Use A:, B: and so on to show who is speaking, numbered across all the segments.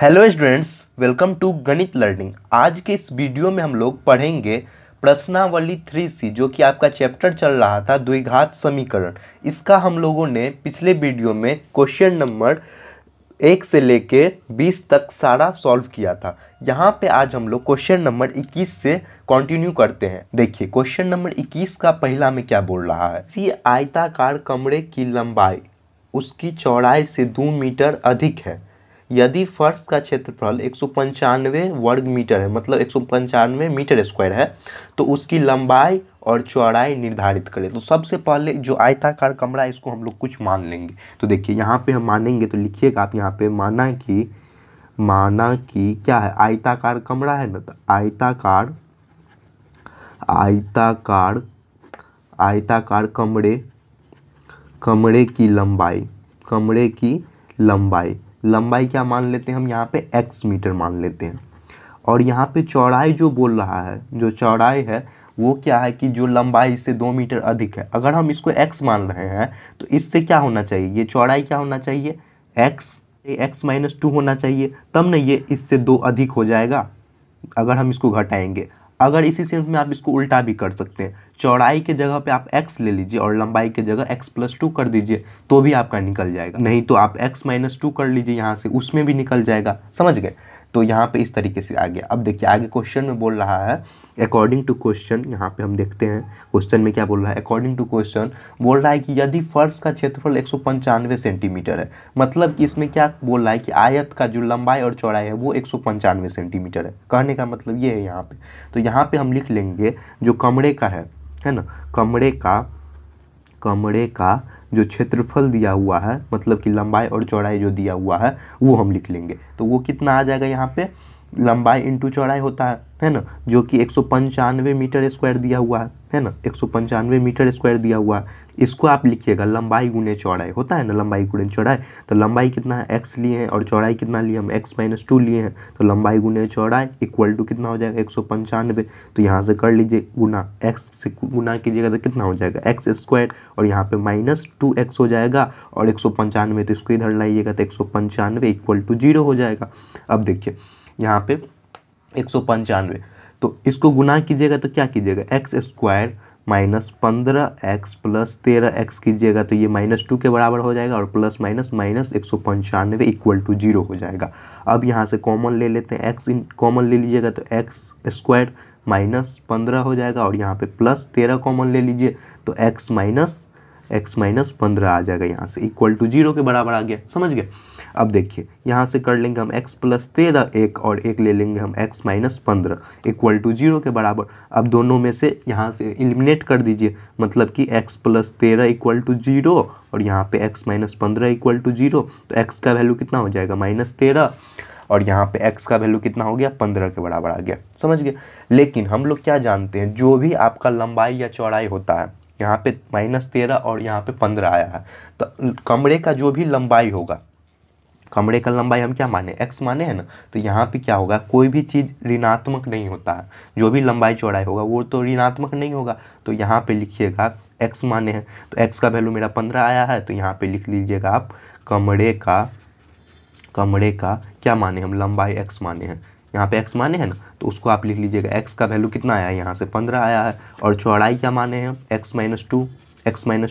A: Hello students, welcome to गणित learning. आज के इस वीडियो में हम लोग पढ़ेंगे प्रश्नावली 3C जो कि आपका चैप्टर चल रहा था द्विघात समीकरण। इसका हम लोगों ने पिछले वीडियो में क्वेश्चन नंबर 1 से लेके 20 तक सारा सॉल्व किया था। यहाँ पे आज हम लोग क्वेश्चन नंबर 21 से कंटिन्यू करते हैं। देखिए क्वेश्चन नंबर 21 का पहला में क्या बोल रहा है। किसी आयताकार कमरे की लंबाई उसकी चौड़ाई से 2 मीटर अधिक है। यदि फर्श का क्षेत्रफल 195 वर्ग मीटर है, मतलब 195 मीटर स्क्वायर है, तो उसकी लंबाई और चौड़ाई निर्धारित करें। तो सबसे पहले जो आयताकार कमरा है इसको हम लोग कुछ मान लेंगे। तो देखिए यहाँ पे हम मानेंगे, तो लिखिएगा आप यहाँ पे माना कि क्या है, आयताकार कमरा है ना, तो आयताकार कमरे की लंबाई क्या मान लेते हैं हम यहाँ पे x मीटर मान लेते हैं। और यहाँ पे चौड़ाई जो बोल रहा है, जो चौड़ाई है वो क्या है कि जो लंबाई से 2 मीटर अधिक है। अगर हम इसको x मान रहे हैं तो इससे क्या होना चाहिए, ये चौड़ाई क्या होना चाहिए, x - 2 होना चाहिए, तब ना ये इससे 2 अधिक हो जाएगा अगर हम इसको घटाएंगे। अगर इसी सेंस में आप इसको उल्टा भी कर सकते हैं, चौड़ाई के जगह पे आप x ले लीजिए और लंबाई के जगह x+2 कर दीजिए तो भी आपका निकल जाएगा। नहीं तो आप x - 2 कर लीजिए यहाँ से, उसमें भी निकल जाएगा। समझ गए। तो यहाँ पे इस तरीके से आ गया। अब देखिए आगे क्वेश्चन में बोल रहा है अकॉर्डिंग टू क्वेश्चन। यहाँ पे हम देखते हैं क्वेश्चन में क्या बोल रहा है। अकॉर्डिंग टू क्वेश्चन बोल रहा है कि यदि फर्श का क्षेत्रफल 195 सेंटीमीटर है, मतलब कि इसमें क्या बोल रहा है कि आयत का जो लंबाई और चौड़ाई है वो 195 सेंटीमीटर है। कहने का मतलब ये है यहाँ पे। तो यहाँ पे हम लिख लेंगे जो कमरे का है ना, कमरे का जो क्षेत्रफल दिया हुआ है, मतलब कि लंबाई और चौड़ाई जो दिया हुआ है वो हम लिख लेंगे। तो वो कितना आ जाएगा, यहाँ पे लंबाई इंटू चौड़ाई होता है ना, जो कि 195 मीटर स्क्वायर दिया हुआ है ना, 195 मीटर स्क्वायर दिया हुआ है। इसको आप लिखिएगा लंबाई गुने चौड़ाई होता है ना, लंबाई गुने चौड़ाई। तो लंबाई कितना है, x लिए हैं, और चौड़ाई कितना लिए हम x - 2 लिए हैं। तो लंबाई गुने चौड़ाई इक्वल टू कितना हो जाएगा, 195। तो यहाँ से कर लीजिए गुना, x से गुना कीजिएगा तो कितना हो जाएगा x², और यहाँ पे -2x हो जाएगा, और 195 तो इसको इधर लाइएगा तो 195 इक्वल टू 0 हो जाएगा। अब देखिए यहाँ पे 195, तो इसको गुना कीजिएगा तो क्या कीजिएगा, x² - 15x + 13x कीजिएगा तो ये -2 के बराबर हो जाएगा, और प्लस माइनस -195 इक्वल टू 0 हो जाएगा। अब यहाँ से कॉमन ले लेते हैं, x कॉमन ले लीजिएगा तो x² - 15 हो जाएगा, और यहाँ पे प्लस 13 कॉमन ले लीजिए तो x - 15 आ जाएगा, यहाँ से इक्वल टू 0 के बराबर आ गया। समझ गए। अब देखिए यहाँ से कर लेंगे हम x + 13 एक, और एक ले लेंगे हम x - 15 इक्वल टू 0 के बराबर। अब दोनों में से यहाँ से एलिमिनेट कर दीजिए, मतलब कि x + 13 इक्वल टू 0, और यहाँ पे x - 15 इक्वल टू 0। तो x का वैल्यू कितना हो जाएगा, -13, और यहाँ पे x का वैल्यू कितना हो गया, 15 के बराबर आ गया। समझ गए। लेकिन हम लोग क्या जानते हैं, जो भी आपका लंबाई या चौड़ाई होता है, यहाँ पे -13 और यहाँ पे 15 आया है, तो कमरे का जो भी लंबाई होगा, कमरे का लंबाई हम क्या माने, x माने है ना, तो यहाँ पे क्या होगा, कोई भी चीज़ ऋणात्मक नहीं होता है। जो भी लंबाई चौड़ाई होगा वो तो ऋणात्मक नहीं होगा। तो यहाँ पे लिखिएगा x माने हैं, तो x का वैल्यू मेरा 15 आया है, तो यहाँ पे लिख लीजिएगा आप कमरे का क्या माने हम, लंबाई x माने हैं। यहाँ पे x माने हैं ना, तो उसको आप लिख लीजिएगा, x का वैल्यू कितना आया है, यहाँ से 15 आया है। और चौड़ाई क्या माने हैं, x -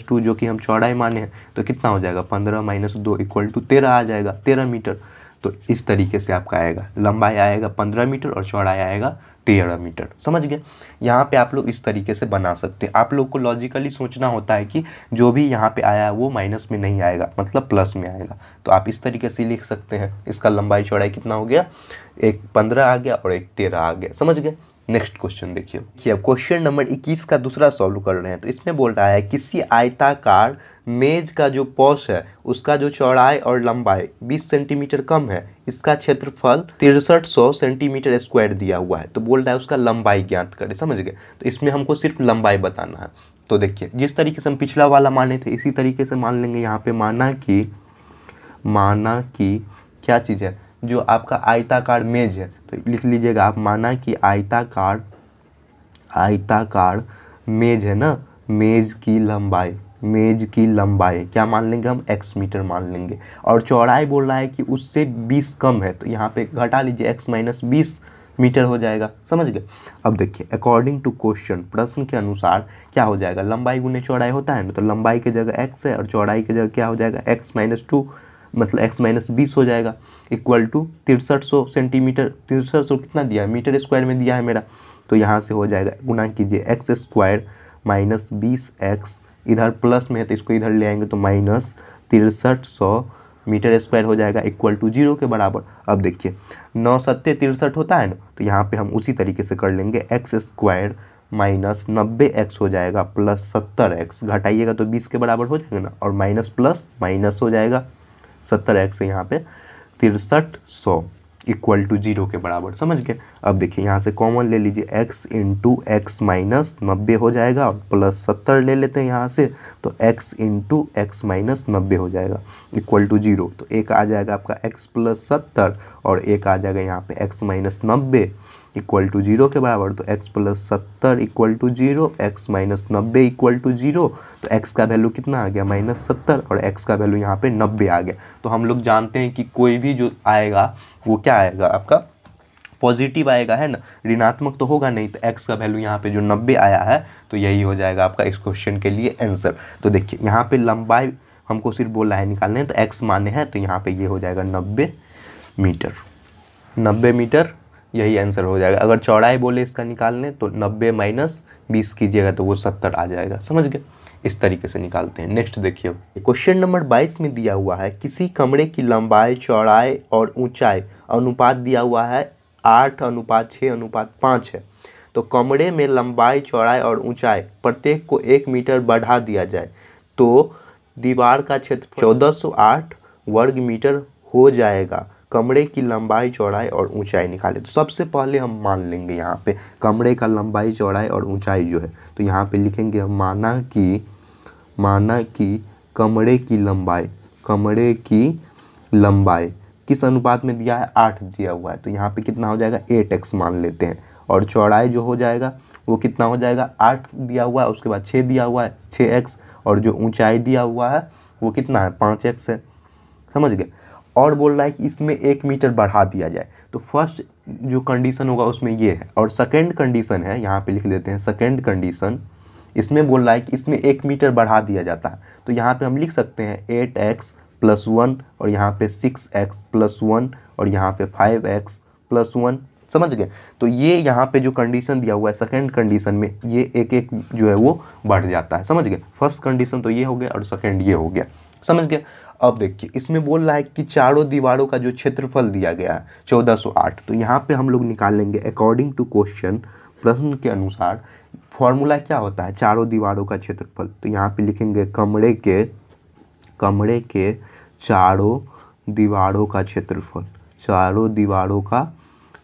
A: 2 जो कि हम चौड़ाई माने हैं, तो कितना हो जाएगा, 15 - 2 इक्वल टू 13 आ जाएगा, 13 मीटर। तो इस तरीके से आपका आएगा, लंबाई आएगा 15 मीटर और चौड़ाई आएगा 13 मीटर। समझ गए। यहाँ पे आप लोग इस तरीके से बना सकते हैं। आप लोग को लॉजिकली सोचना होता है कि जो भी यहाँ पे आया है वो माइनस में नहीं आएगा, मतलब प्लस में आएगा। तो आप इस तरीके से लिख सकते हैं। इसका लंबाई चौड़ाई कितना हो गया, एक 15 आ गया और एक 13 आ गया। समझ गए। नेक्स्ट क्वेश्चन देखिए। अब क्वेश्चन नंबर 21 का दूसरा सॉल्व कर रहे हैं। तो इसमें बोल रहा है किसी आयताकार मेज का जो पॉश है उसका जो चौड़ाई और लंबाई 20 सेंटीमीटर कम है, इसका क्षेत्रफल 6300 सेंटीमीटर स्क्वायर दिया हुआ है। तो बोल रहा है उसका लंबाई ज्ञात करें। समझ गए। तो इसमें हमको सिर्फ लंबाई बताना है। तो देखिए जिस तरीके से हम पिछला वाला माने थे इसी तरीके से मान लेंगे। यहाँ पे माना कि क्या चीज़ है, जो आपका आयताकार मेज है, तो लिख लीजिएगा आप, माना कि आयताकार मेज है ना, मेज की मेज की लंबाई क्या मान लेंगे हम, x मीटर मान लेंगे, और चौड़ाई बोल रहा है कि उससे 20 कम है, तो यहाँ पे घटा लीजिए x माइनस 20 मीटर हो जाएगा। समझ गए। अब देखिए अकॉर्डिंग टू क्वेश्चन, प्रश्न के अनुसार क्या हो जाएगा, लंबाई गुने चौड़ाई होता है ना, तो लंबाई की जगह x है और चौड़ाई की जगह क्या हो जाएगा, x माइनस 2 मतलब x माइनस 20 हो जाएगा, इक्वल टू 6300 सेंटीमीटर, 6300 कितना दिया है, मीटर स्क्वायर में दिया है मेरा, तो यहाँ से हो जाएगा, गुना कीजिए एक्स स्क्वायर माइनस 20x, इधर प्लस में है तो इसको इधर ले आएंगे तो माइनस 6300 मीटर स्क्वायर हो जाएगा, इक्वल टू 0 के बराबर। अब देखिए 9 सत्ते 63 होता है ना, तो यहाँ पे हम उसी तरीके से कर लेंगे, एक्स स्क्वायर माइनस 90x हो जाएगा प्लस 70x, घटाइएगा तो 20 के बराबर हो जाएगा ना, और माइनस प्लस माइनस हो जाएगा 70x यहाँ पे 6300 इक्वल टू 0 के बराबर। समझ गए। अब देखिए यहाँ से कॉमन ले लीजिए, x इंटू एक्स माइनस 90 हो जाएगा और प्लस 70 ले लेते हैं यहाँ से, तो x इंटू एक्स माइनस 90 हो जाएगा इक्वल टू 0। तो एक आ जाएगा आपका x प्लस 70 और एक आ जाएगा यहाँ पे x माइनस 90 इक्वल टू 0 के बराबर, तो x plus 70 equal to 0, x minus 90 equal to 0, तो x का वैल्यू कितना आ गया, माइनस 70, और x का वैल्यू यहाँ पे 90 आ गया। तो हम लोग जानते हैं कि कोई भी जो आएगा वो क्या आएगा, आपका पॉजिटिव आएगा, है ना, ऋणात्मक तो होगा नहीं, तो x का वैल्यू यहाँ पे जो 90 आया है तो यही हो जाएगा आपका इस क्वेश्चन के लिए आंसर। तो देखिए यहाँ पे लंबाई हमको सिर्फ बोला है निकालने हैं, तो x माने हैं, तो यहाँ पे ये हो जाएगा 90 मीटर, 90 मीटर यही आंसर हो जाएगा। अगर चौड़ाई बोले इसका निकालने तो 90 माइनस 20 कीजिएगा तो वो 70 आ जाएगा। समझ गए। इस तरीके से निकालते हैं। नेक्स्ट देखिए क्वेश्चन नंबर 22 में दिया हुआ है, किसी कमरे की लंबाई चौड़ाई और ऊंचाई अनुपात दिया हुआ है 8:6:5 है। तो कमरे में लंबाई चौड़ाई और ऊंचाई प्रत्येक को 1 मीटर बढ़ा दिया जाए तो दीवार का क्षेत्र 1408 वर्ग मीटर हो जाएगा। कमरे की लंबाई चौड़ाई और ऊंचाई निकाले। तो सबसे पहले हम मान लेंगे यहाँ पे कमरे का लंबाई चौड़ाई और ऊंचाई जो है, तो यहाँ पे लिखेंगे हम माना कि कमरे की लंबाई किस अनुपात में दिया है, 8 दिया हुआ है, तो यहाँ पे कितना हो जाएगा 8x मान लेते हैं, और चौड़ाई जो हो जाएगा वो कितना हो जाएगा, 8 दिया हुआ है, उसके बाद 6 दिया हुआ है 6x, और जो ऊंचाई दिया हुआ है वो कितना है 5x है। समझ गए। और बोल रहा है कि इसमें 1 मीटर बढ़ा दिया जाए। तो फर्स्ट जो कंडीशन होगा उसमें ये है, और सेकंड कंडीशन है, यहाँ पे लिख देते हैं सेकंड कंडीशन, इसमें बोल रहा है कि इसमें 1 मीटर बढ़ा दिया जाता है। तो यहाँ पे हम लिख सकते हैं 8x + 1 और यहाँ पे 6x + 1 और यहाँ पे 5x + 1। समझ गए। तो ये यहाँ पे जो कंडीशन दिया हुआ है सेकंड कंडीशन में ये एक एक जो है वो बढ़ जाता है। समझ गए। फर्स्ट कंडीशन तो ये हो गया और सेकंड ये हो गया। समझ गए। अब देखिए इसमें बोल रहा है कि चारों दीवारों का जो क्षेत्रफल दिया गया है 1408। तो यहाँ पे हम लोग निकालेंगे अकॉर्डिंग टू क्वेश्चन, प्रश्न के अनुसार फॉर्मूला क्या होता है चारों दीवारों का क्षेत्रफल। तो यहाँ पे लिखेंगे कमरे के चारों दीवारों का क्षेत्रफल, चारों दीवारों का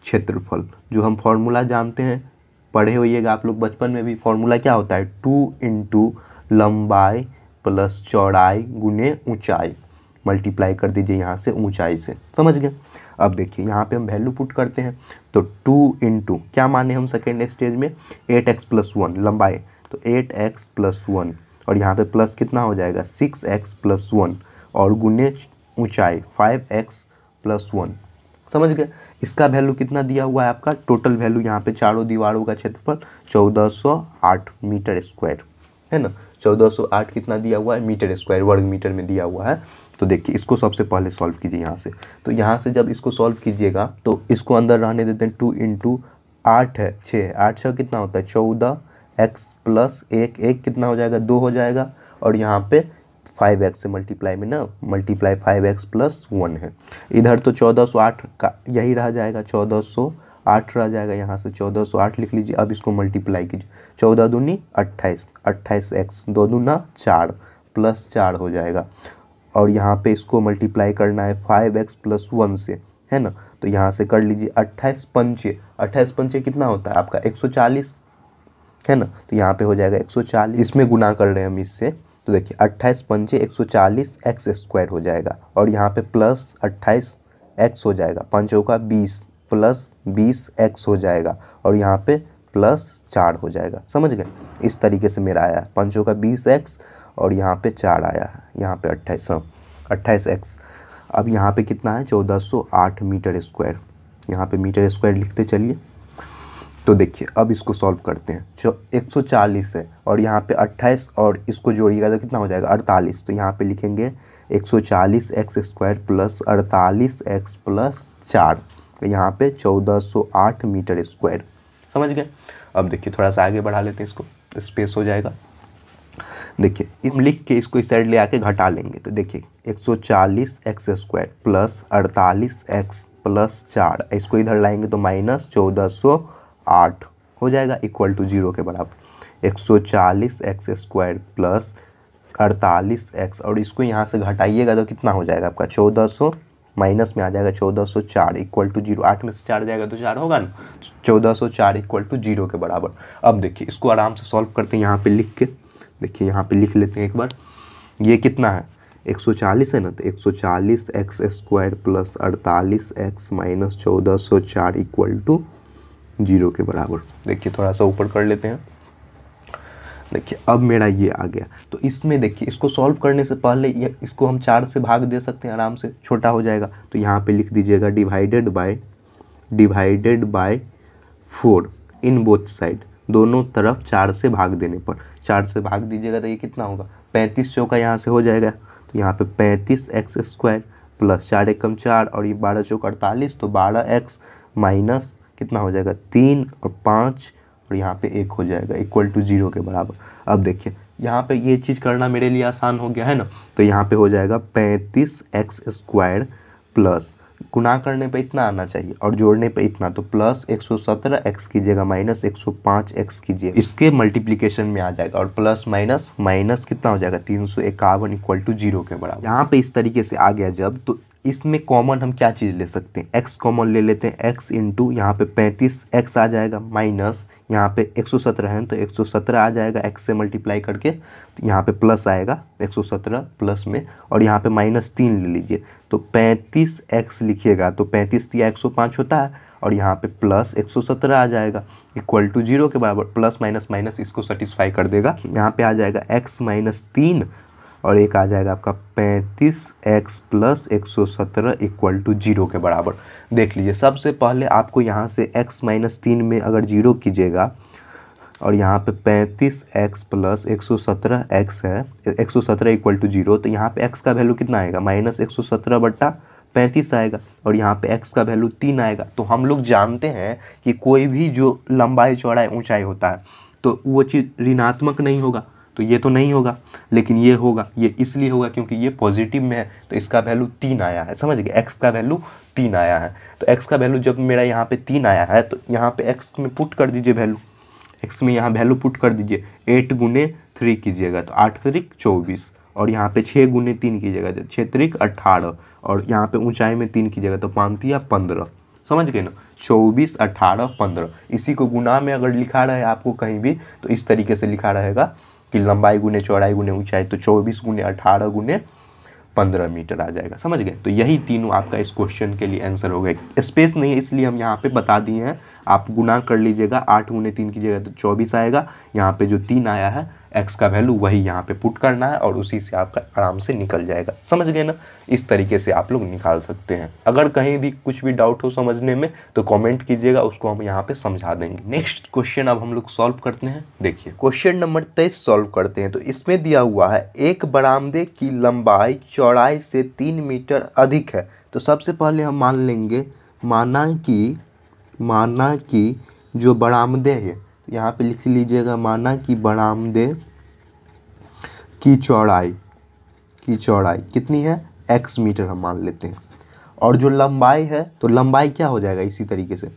A: क्षेत्रफल जो हम फॉर्मूला जानते हैं, पढ़े होइएगा आप लोग बचपन में भी। फॉर्मूला क्या होता है 2 × लंबाई प्लस चौड़ाई गुने ऊंचाई, मल्टीप्लाई कर दीजिए यहाँ से ऊंचाई से। समझ गए। अब देखिए यहाँ पे हम वैल्यू पुट करते हैं, तो 2 × क्या माने हम सेकेंड स्टेज में 8x + 1 लंबाई, तो 8x + 1 और यहाँ पे प्लस कितना हो जाएगा 6x + 1 और गुने ऊंचाई 5x + 1। समझ गए। इसका वैल्यू कितना दिया हुआ है आपका, टोटल वैल्यू यहाँ पे चारों दीवारों का क्षेत्रफल 1408 मीटर स्क्वायर है ना। 1408 कितना दिया हुआ है मीटर स्क्वायर, वर्ग मीटर में दिया हुआ है। तो देखिए इसको सबसे पहले सॉल्व कीजिए यहाँ से। तो यहाँ से जब इसको सॉल्व कीजिएगा तो इसको अंदर रहने देते हैं। 2 × 8 है 6, 8 6 कितना होता है 14x + 1 कितना हो जाएगा 2 हो जाएगा, और यहाँ पे 5x से मल्टीप्लाई में ना, मल्टीप्लाई 5x + 1 है। इधर तो 1408 का यही रह जाएगा, 1408 रह जाएगा, यहाँ से 1408 लिख लीजिए। अब इसको मल्टीप्लाई कीजिए, 14 दूनी 28, 28x 2 दूना 4 + 4 हो जाएगा, और यहाँ पे इसको मल्टीप्लाई करना है 5x + 1 से, है ना। तो यहाँ से कर लीजिए 28 पंचे, 28 पंचे कितना होता है आपका 140 है ना। तो यहाँ पे हो जाएगा 140, इसमें गुना कर रहे हैं हम इससे। तो देखिए 28 पंचे 140 x स्क्वायर हो जाएगा, और यहाँ पे प्लस 28 x हो जाएगा, 5 चौका 20 प्लस 20 x हो जाएगा, और यहाँ पे प्लस 4 हो जाएगा। समझ गए। इस तरीके से मेरा आया 5 चौका 20x और यहाँ पे 4 आया है, यहाँ पे 28, हाँ 28x। अब यहाँ पे कितना है 1408 मीटर स्क्वायर, यहाँ पे मीटर स्क्वायर लिखते चलिए। तो देखिए अब इसको सॉल्व करते हैं। 140 है और यहाँ पे 28 और इसको जोड़िएगा तो कितना हो जाएगा 48। तो यहाँ पे लिखेंगे 140x² प्लस 48x प्लस 4, यहाँ पे 1408 मीटर स्क्वायर। समझ गए। अब देखिए थोड़ा सा आगे बढ़ा लेते हैं इसको, स्पेस हो जाएगा। देखिए इस लिख के इसको इस साइड ले आके घटा लेंगे। तो देखिए 140x² प्लस 48x प्लस 4, इसको इधर लाएंगे तो माइनस 1408 हो जाएगा, इक्वल टू 0 के बराबर। 140x² प्लस 48x और इसको यहाँ से घटाइएगा तो कितना हो जाएगा आपका 1400, माइनस में आ जाएगा 1404 इक्वल टू 0। 8 में से 4 जाएगा तो 4 होगा ना, 1404 इक्वल टू 0 के बराबर। अब देखिए इसको आराम से सॉल्व करते हैं, यहाँ पे लिख के देखिए, यहाँ पे लिख लेते हैं एक बार। ये कितना है 140 है ना, तो 140x² plus 48x minus 1404 equal to 0 के बराबर। देखिए थोड़ा सा ऊपर कर लेते हैं। देखिए अब मेरा ये आ गया। तो इसमें देखिए इसको सॉल्व करने से पहले ये इसको हम 4 से भाग दे सकते हैं, आराम से छोटा हो जाएगा। तो यहाँ पे लिख दीजिएगा divided by 4 in both side, दोनों तरफ 4 से भाग देने पर 4 से भाग दीजिएगा तो ये कितना होगा 35 चौका यहाँ से हो जाएगा। तो यहाँ पे 35x² प्लस 4 एकम 4 और ये 12 चौक 48, तो 12x माइनस कितना हो जाएगा 3 और 5 और यहाँ पे 1 हो जाएगा इक्वल टू 0 के बराबर। अब देखिए यहाँ पे ये चीज़ करना मेरे लिए आसान हो गया है ना। तो यहाँ पे हो जाएगा 35x² प्लस गुना करने पे इतना आना चाहिए और जोड़ने पे इतना, तो प्लस 117x कीजिएगा माइनस 105x कीजिए, इसके मल्टीप्लिकेशन में आ जाएगा। और प्लस माइनस माइनस कितना हो जाएगा 351 इक्वल टू 0 के बराबर। यहाँ पे इस तरीके से आ गया जब, तो इसमें कॉमन हम क्या चीज़ ले सकते हैं, x कॉमन ले लेते हैं। x इंटू यहाँ पे 35x आ जाएगा माइनस यहाँ पे 117 है तो 117 आ जाएगा x से मल्टीप्लाई करके, तो यहाँ पे प्लस आएगा 117 प्लस में और यहाँ पे माइनस 3 ले लीजिए। तो 35x लिखिएगा तो 35 या 105 होता है और यहाँ पे प्लस 117 आ जाएगा इक्वल टू 0 के बराबर। प्लस माइनस माइनस इसको सेटिस्फाई कर देगा। यहाँ पे आ जाएगा x माइनस 3 और एक आ जाएगा आपका 35x प्लस 117 इक्वल टू 0 के बराबर। देख लीजिए सबसे पहले आपको यहाँ से x माइनस 3 में अगर 0 कीजिएगा और यहाँ पे 35x प्लस 117x है, 117 इक्वल टू 0, तो यहाँ पे x का वैल्यू कितना आएगा माइनस 117 बट्टा 35 आएगा और यहाँ पे x का वैल्यू 3 आएगा। तो हम लोग जानते हैं कि कोई भी जो लंबाई चौड़ाई ऊंचाई होता है तो वो चीज़ ऋणात्मक नहीं होगा, तो ये तो नहीं होगा, लेकिन ये होगा। ये इसलिए होगा क्योंकि ये पॉजिटिव में है, तो इसका वैल्यू 3 आया है। समझ गए, x का वैल्यू 3 आया है। तो x का वैल्यू जब मेरा यहाँ पे 3 आया है तो यहाँ पे x में पुट कर दीजिए वैल्यू, x में यहाँ वैल्यू पुट कर दीजिए। 8 गुने 3 कीजिएगा तो 8 त्रिक 24 और यहाँ पे 6 गुने 3 कीजिएगा तो 6 त्रिक 18 और यहाँ पे ऊंचाई में 3 कीजिएगा तो 5 या 15। समझ गए ना, 24 18 15। इसी को गुना में अगर लिखा रहे आपको कहीं भी तो इस तरीके से लिखा रहेगा कि लंबाई गुने चौड़ाई गुने ऊंचाई, तो 24 गुने 18 गुने 15 मीटर आ जाएगा। समझ गए। तो यही तीनों आपका इस क्वेश्चन के लिए आंसर हो गए। स्पेस नहीं है इसलिए हम यहाँ पे बता दिए हैं, आप गुना कर लीजिएगा। 8 गुने 3 कीजिएगा तो 24 आएगा। यहाँ पे जो 3 आया है x का वैल्यू वही यहाँ पे पुट करना है और उसी से आपका आराम से निकल जाएगा। समझ गए ना, इस तरीके से आप लोग निकाल सकते हैं। अगर कहीं भी कुछ भी डाउट हो समझने में तो कमेंट कीजिएगा, उसको हम यहाँ पे समझा देंगे। नेक्स्ट क्वेश्चन अब हम लोग सॉल्व करते हैं। देखिए क्वेश्चन नंबर 23 सॉल्व करते हैं। तो इसमें दिया हुआ है एक बरामदे की लंबाई चौड़ाई से 3 मीटर अधिक है। तो सबसे पहले हम मान लेंगे, माना कि जो बरामदे है, यहाँ पे लिख लीजिएगा, माना कि बरामदे की चौड़ाई कितनी है x मीटर हम मान लेते हैं। और जो लंबाई है तो लंबाई क्या हो जाएगा, इसी तरीके से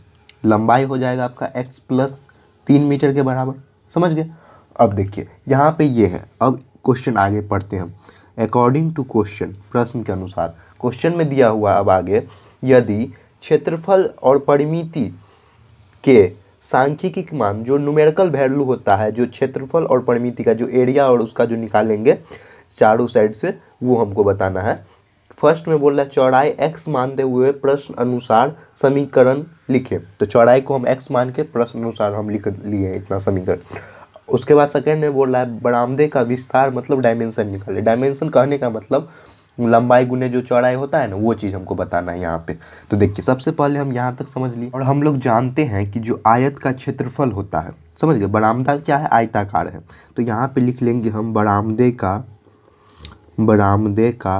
A: लंबाई हो जाएगा आपका x प्लस 3 मीटर के बराबर। समझ गए। अब देखिए यहाँ पे ये है। अब क्वेश्चन आगे पढ़ते हैं हम। अकॉर्डिंग टू क्वेश्चन, प्रश्न के अनुसार क्वेश्चन में दिया हुआ अब आगे, यदि क्षेत्रफल और परिमिति के सांख्यिकी मान जो न्यूमेरिकल वैल्यू होता है, जो क्षेत्रफल और परिमिति का जो एरिया और उसका जो निकालेंगे चारों साइड से, वो हमको बताना है। फर्स्ट में बोल रहा है चौड़ाई x मानते हुए प्रश्न अनुसार समीकरण लिखे। तो चौड़ाई को हम x मान के प्रश्न अनुसार हम लिख लिए इतना समीकरण। उसके बाद सेकंड में बोल रहा है बरामदे का विस्तार मतलब डायमेंशन निकाले। डायमेंशन कहने का मतलब लंबाई गुने जो चौड़ाई होता है ना, वो चीज़ हमको बताना है यहाँ पे। तो देखिए सबसे पहले हम यहाँ तक समझ लिए, और हम लोग जानते हैं कि जो आयत का क्षेत्रफल होता है, समझ गए, बरामदा क्या है, आयताकार है, तो यहाँ पे लिख लेंगे हम बरामदे का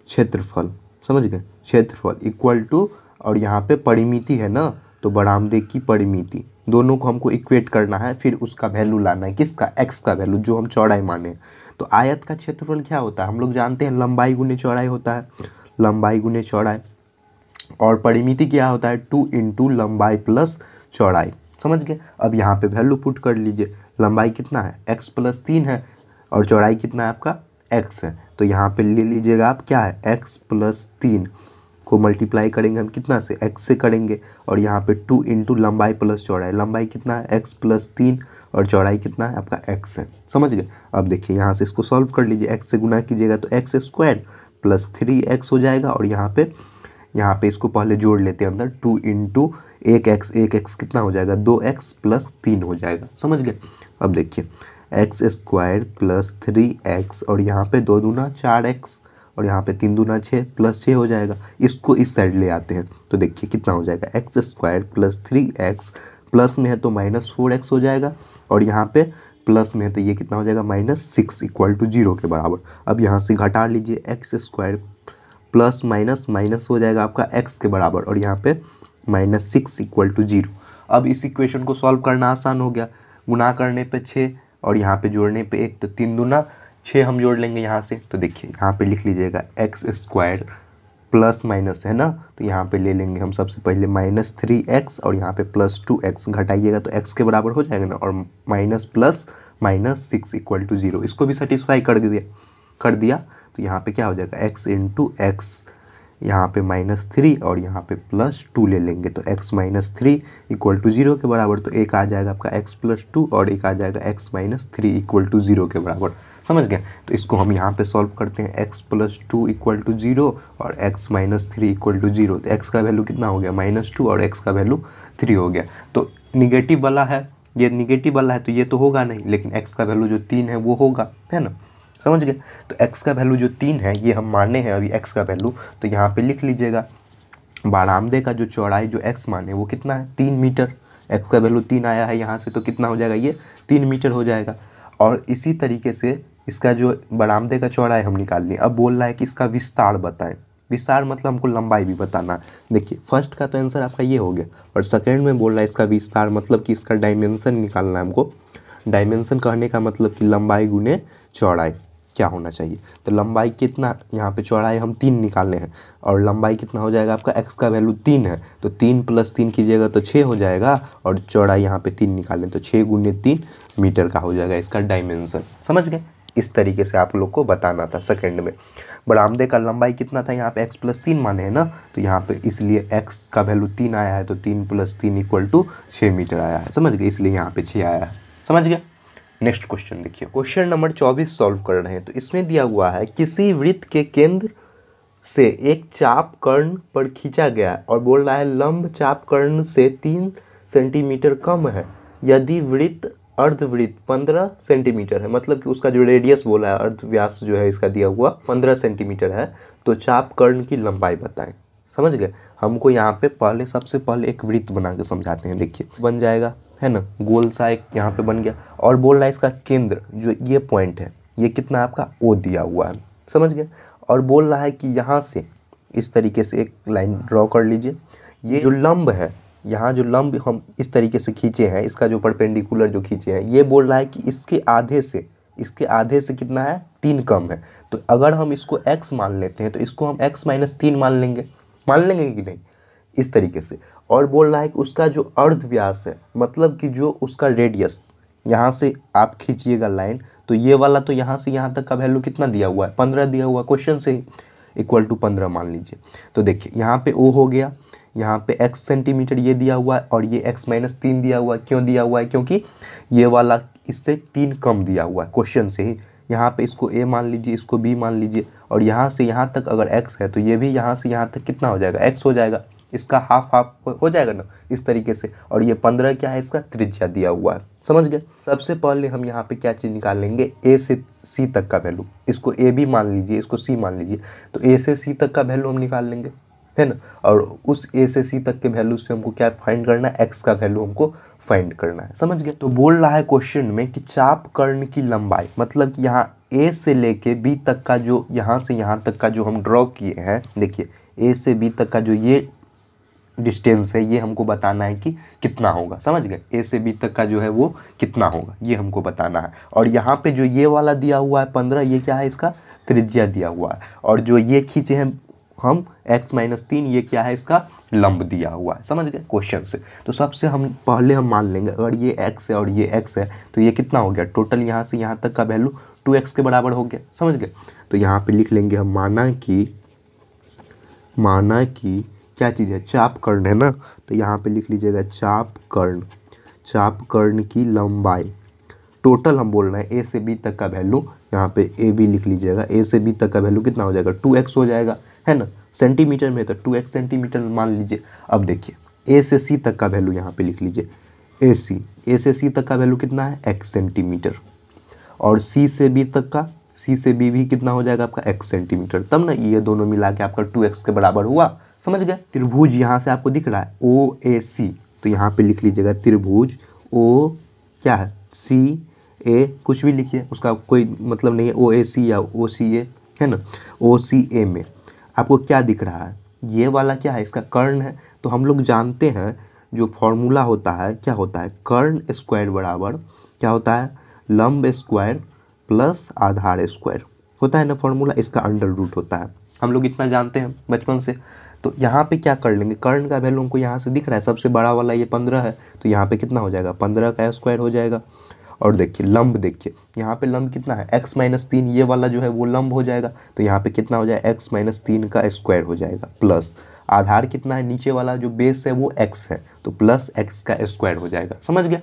A: क्षेत्रफल, समझ गए, क्षेत्रफल इक्वल टू, और यहाँ पे परिमिति है ना, तो बरामदे की परिमिति, दोनों को हमको इक्वेट करना है, फिर उसका वैल्यू लाना है, किसका, एक्स का वैल्यू जो हम चौड़ाई माने। तो आयत का क्षेत्रफल क्या होता है, हम लोग जानते हैं लंबाई गुने चौड़ाई होता है, लंबाई गुने चौड़ाई, और परिमिति क्या होता है 2 इंटू लंबाई प्लस चौड़ाई, समझ गए। अब यहाँ पे वैल्यू पुट कर लीजिए, लंबाई कितना है x प्लस 3 है, और चौड़ाई कितना है आपका x है, तो यहाँ पे ले लीजिएगा आप क्या है x प्लस 3 को मल्टीप्लाई करेंगे हम कितना से, x से करेंगे, और यहाँ पे 2 इंटू लंबाई प्लस चौड़ाई, लंबाई कितना है x प्लस 3 और चौड़ाई कितना है आपका x है, समझ गए। अब देखिए यहाँ से इसको सॉल्व कर लीजिए, x से गुना कीजिएगा तो x स्क्वायर प्लस 3x हो जाएगा, और यहाँ पे इसको पहले जोड़ लेते हैं अंदर, 2 इंटू एक एक्स कितना हो जाएगा 2x प्लस 3 हो जाएगा, समझ गए। अब देखिए x स्क्वायर प्लस 3x, और यहाँ पे 2 दूना 4x, और यहाँ पे 3 दूना 6 प्लस 6 हो जाएगा, इसको इस साइड ले आते हैं, तो देखिए कितना हो जाएगा x square plus 3x, plus में है तो माइनस 4x हो जाएगा, और यहाँ पे प्लस में है तो ये कितना हो जाएगा -6 इक्वल टू 0 के बराबर। अब यहाँ से घटा लीजिए, x square plus minus minus हो जाएगा आपका x के बराबर, और यहाँ पे -6 इक्वल टू 0। अब इस इक्वेशन को सॉल्व करना आसान हो गया, गुना करने पे 6 और यहाँ पे जोड़ने पे 1, तो 3 दूना 6 हम जोड़ लेंगे यहाँ से, तो देखिए यहाँ पे लिख लीजिएगा एक्स स्क्वायर प्लस माइनस है ना, तो यहाँ पे ले लेंगे हम सबसे पहले -3x, और यहाँ पे प्लस 2x घटाइएगा तो x के बराबर हो जाएगा ना, और माइनस प्लस -6 इक्वल टू 0, इसको भी सेटिस्फाई कर दिया तो यहाँ पे क्या हो जाएगा x इंटू एक्स, यहाँ पे -3 और यहाँ पे +2 ले लेंगे, तो x - 3 इक्वल टू 0 के बराबर, तो एक आ जाएगा आपका x + 2 और एक आ जाएगा x - 3 इक्वल टू 0 के बराबर, समझ गए। तो इसको हम यहाँ पे सॉल्व करते हैं, x + 2 इक्वल टू 0 और x - 3 इक्वल टू 0, तो x का वैल्यू कितना हो गया -2 और x का वैल्यू 3 हो गया। तो निगेटिव वाला है, ये निगेटिव वाला है तो ये तो होगा नहीं, लेकिन x का वैल्यू जो 3 है वो होगा, है ना, समझ गए। तो x का वैल्यू जो 3 है ये हम माने हैं अभी x का वैल्यू, तो यहाँ पे लिख लीजिएगा बरामदे का जो चौड़ाई जो x माने वो कितना है 3 मीटर, x का वैल्यू 3 आया है यहाँ से, तो कितना हो जाएगा ये 3 मीटर हो जाएगा। और इसी तरीके से इसका जो बरामदे का चौड़ाई हम निकाल लिए, अब बोल रहा है कि इसका विस्तार बताएं, विस्तार मतलब हमको लंबाई भी बताना। देखिए फर्स्ट का तो आंसर आपका ये हो गया, और सेकेंड में बोल रहा है इसका विस्तार मतलब कि इसका डायमेंशन निकालना है हमको। डायमेंशन कहने का मतलब कि लंबाई गुने चौड़ाई क्या होना चाहिए, तो लंबाई कितना, यहाँ पे चौड़ाई हम 3 निकाले हैं, और लंबाई कितना हो जाएगा आपका x का वैल्यू 3 है, तो 3 + 3 कीजिएगा तो 6 हो जाएगा, और चौड़ाई यहाँ पे 3 निकालें तो 6 × 3 मीटर का हो जाएगा इसका डायमेंशन, समझ गए। इस तरीके से आप लोग को बताना था सेकंड में। बरामदे का लंबाई कितना था, यहाँ पे x + 3 माने हैं ना, तो यहाँ पे इसलिए x का वैल्यू 3 आया है, तो 3 + 3 इक्वल टू 6 मीटर आया है, समझ गए, इसलिए यहाँ पे 6 आया है, समझ गए। नेक्स्ट क्वेश्चन देखिए, क्वेश्चन नंबर 24 सॉल्व कर रहे हैं। तो इसमें दिया हुआ है किसी वृत्त के केंद्र से एक चाप कर्ण पर खींचा गया और बोल रहा है लंब चाप कर्ण से 3 सेंटीमीटर कम है यदि वृत्त अर्धवृत्त 15 सेंटीमीटर है, मतलब कि उसका जो रेडियस बोला है, अर्धव्यास जो है इसका दिया हुआ 15 सेंटीमीटर है, तो चाप कर्ण की लंबाई बताएं, समझ गए। हमको यहाँ पे सबसे पहले एक वृत्त बना के समझाते हैं। देखिए बन जाएगा, है ना, गोल सा एक यहाँ पे बन गया, और बोल रहा है इसका केंद्र जो ये पॉइंट है ये कितना आपका O दिया हुआ है, समझ गए। और बोल रहा है कि यहाँ से इस तरीके से एक लाइन ड्रॉ कर लीजिए, ये जो लंब है, यहाँ जो लंब हम इस तरीके से खींचे हैं, इसका जो परपेंडिकुलर जो खींचे हैं, ये बोल रहा है कि इसके आधे से कितना है 3 कम है। तो अगर हम इसको x मान लेते हैं तो इसको हम x - 3 मान लेंगे कि नहीं, इस तरीके से। और बोल रहा है कि उसका जो अर्धव्यास है, मतलब कि जो उसका रेडियस, यहाँ से आप खींचिएगा लाइन, तो ये वाला तो यहाँ से यहाँ तक का वैल्यू कितना दिया हुआ है 15 दिया हुआ क्वेश्चन से ही, इक्वल टू 15 मान लीजिए। तो देखिए यहाँ पे O हो गया, यहाँ पे x सेंटीमीटर ये दिया हुआ है, और ये x - 3 दिया हुआ है। क्यों दिया हुआ है, क्योंकि ये वाला इससे 3 कम दिया हुआ है क्वेश्चन से ही। यहाँ पे इसको A मान लीजिए, इसको B मान लीजिए, और यहाँ से यहाँ तक अगर x है तो ये भी यहाँ से यहाँ तक कितना हो जाएगा x हो जाएगा, इसका हाफ हो जाएगा ना, इस तरीके से। और ये 15 क्या है, इसका त्रिज्या दिया हुआ है, समझ गए। सबसे पहले हम यहाँ पे क्या चीज़ निकाल लेंगे, ए से सी तक का वैल्यू। इसको ए भी मान लीजिए, इसको सी मान लीजिए, तो ए से सी तक का वैल्यू हम निकाल लेंगे, है ना। और उस ए से सी तक के वैल्यू से हमको क्या फाइंड करना है, एक्स का वैल्यू हमको फाइंड करना है, समझ गए। तो बोल रहा है क्वेश्चन में कि चाप कर्ण की लंबाई, मतलब कि यहाँ ए से लेके बी तक का जो यहाँ से यहाँ तक का जो हम ड्रॉ किए हैं, देखिए ए से बी तक का जो ये डिस्टेंस है, ये हमको बताना है कि कितना होगा, समझ गए। ए से बी तक का जो है वो कितना होगा, ये हमको बताना है। और यहाँ पे जो ये वाला दिया हुआ है 15, ये क्या है, इसका त्रिज्या दिया हुआ है। और जो ये खींचे हैं हम x-3, ये क्या है, इसका लंब दिया हुआ है, समझ गए क्वेश्चन से। तो सबसे हम पहले हम मान लेंगे, अगर ये x है और ये x है तो ये कितना हो गया, टोटल यहाँ से यहाँ तक का वैल्यू 2x के बराबर हो गया, समझ गए। तो यहाँ पे लिख लेंगे हम, माना कि क्या चीज़ है, चाप कर्ण है ना। तो यहाँ पे लिख लीजिएगा चाप कर्ण की लंबाई, टोटल हम बोल रहे हैं ए से बी तक का वैल्यू, यहाँ पे ए बी लिख लीजिएगा। ए से बी तक का वैल्यू कितना हो जाएगा, 2x हो जाएगा, है ना। सेंटीमीटर में तो 2x सेंटीमीटर मान लीजिए। अब देखिए ए से सी तक का वैल्यू यहाँ पे लिख लीजिए, ए से सी तक का वैल्यू कितना है, x सेंटीमीटर। और सी से बी तक का, सी से बी भी कितना हो जाएगा आपका, x सेंटीमीटर। तब ना ये दोनों मिला के आपका 2x के बराबर हुआ, समझ गए। त्रिभुज यहाँ से आपको दिख रहा है OAC, तो यहाँ पे लिख लीजिएगा त्रिभुज O क्या है, CA, कुछ भी लिखिए, उसका कोई मतलब नहीं है, OAC या OCA, है ना। OCA में आपको क्या दिख रहा है, ये वाला क्या है, इसका कर्ण है। तो हम लोग जानते हैं जो फॉर्मूला होता है, क्या होता है, कर्ण स्क्वायर बराबर क्या होता है, लंब स्क्वायर प्लस आधार स्क्वायर होता है ना फॉर्मूला, इसका अंडर रूट होता है। हम लोग इतना जानते हैं बचपन से। तो यहाँ पे क्या कर लेंगे, कर्ण का वैल्यू हमको यहाँ से दिख रहा है, सबसे बड़ा वाला ये 15 है, तो यहाँ पे कितना हो जाएगा, 15 का स्क्वायर हो जाएगा। और देखिए लंब, देखिए यहाँ पे लंब कितना है, x-3, ये वाला जो है वो लंब हो जाएगा, तो यहाँ पे कितना हो जाएगा, x-3 का स्क्वायर हो जाएगा, प्लस आधार कितना है, नीचे वाला जो बेस है वो x है, तो प्लस x का स्क्वायर हो जाएगा, समझ गए।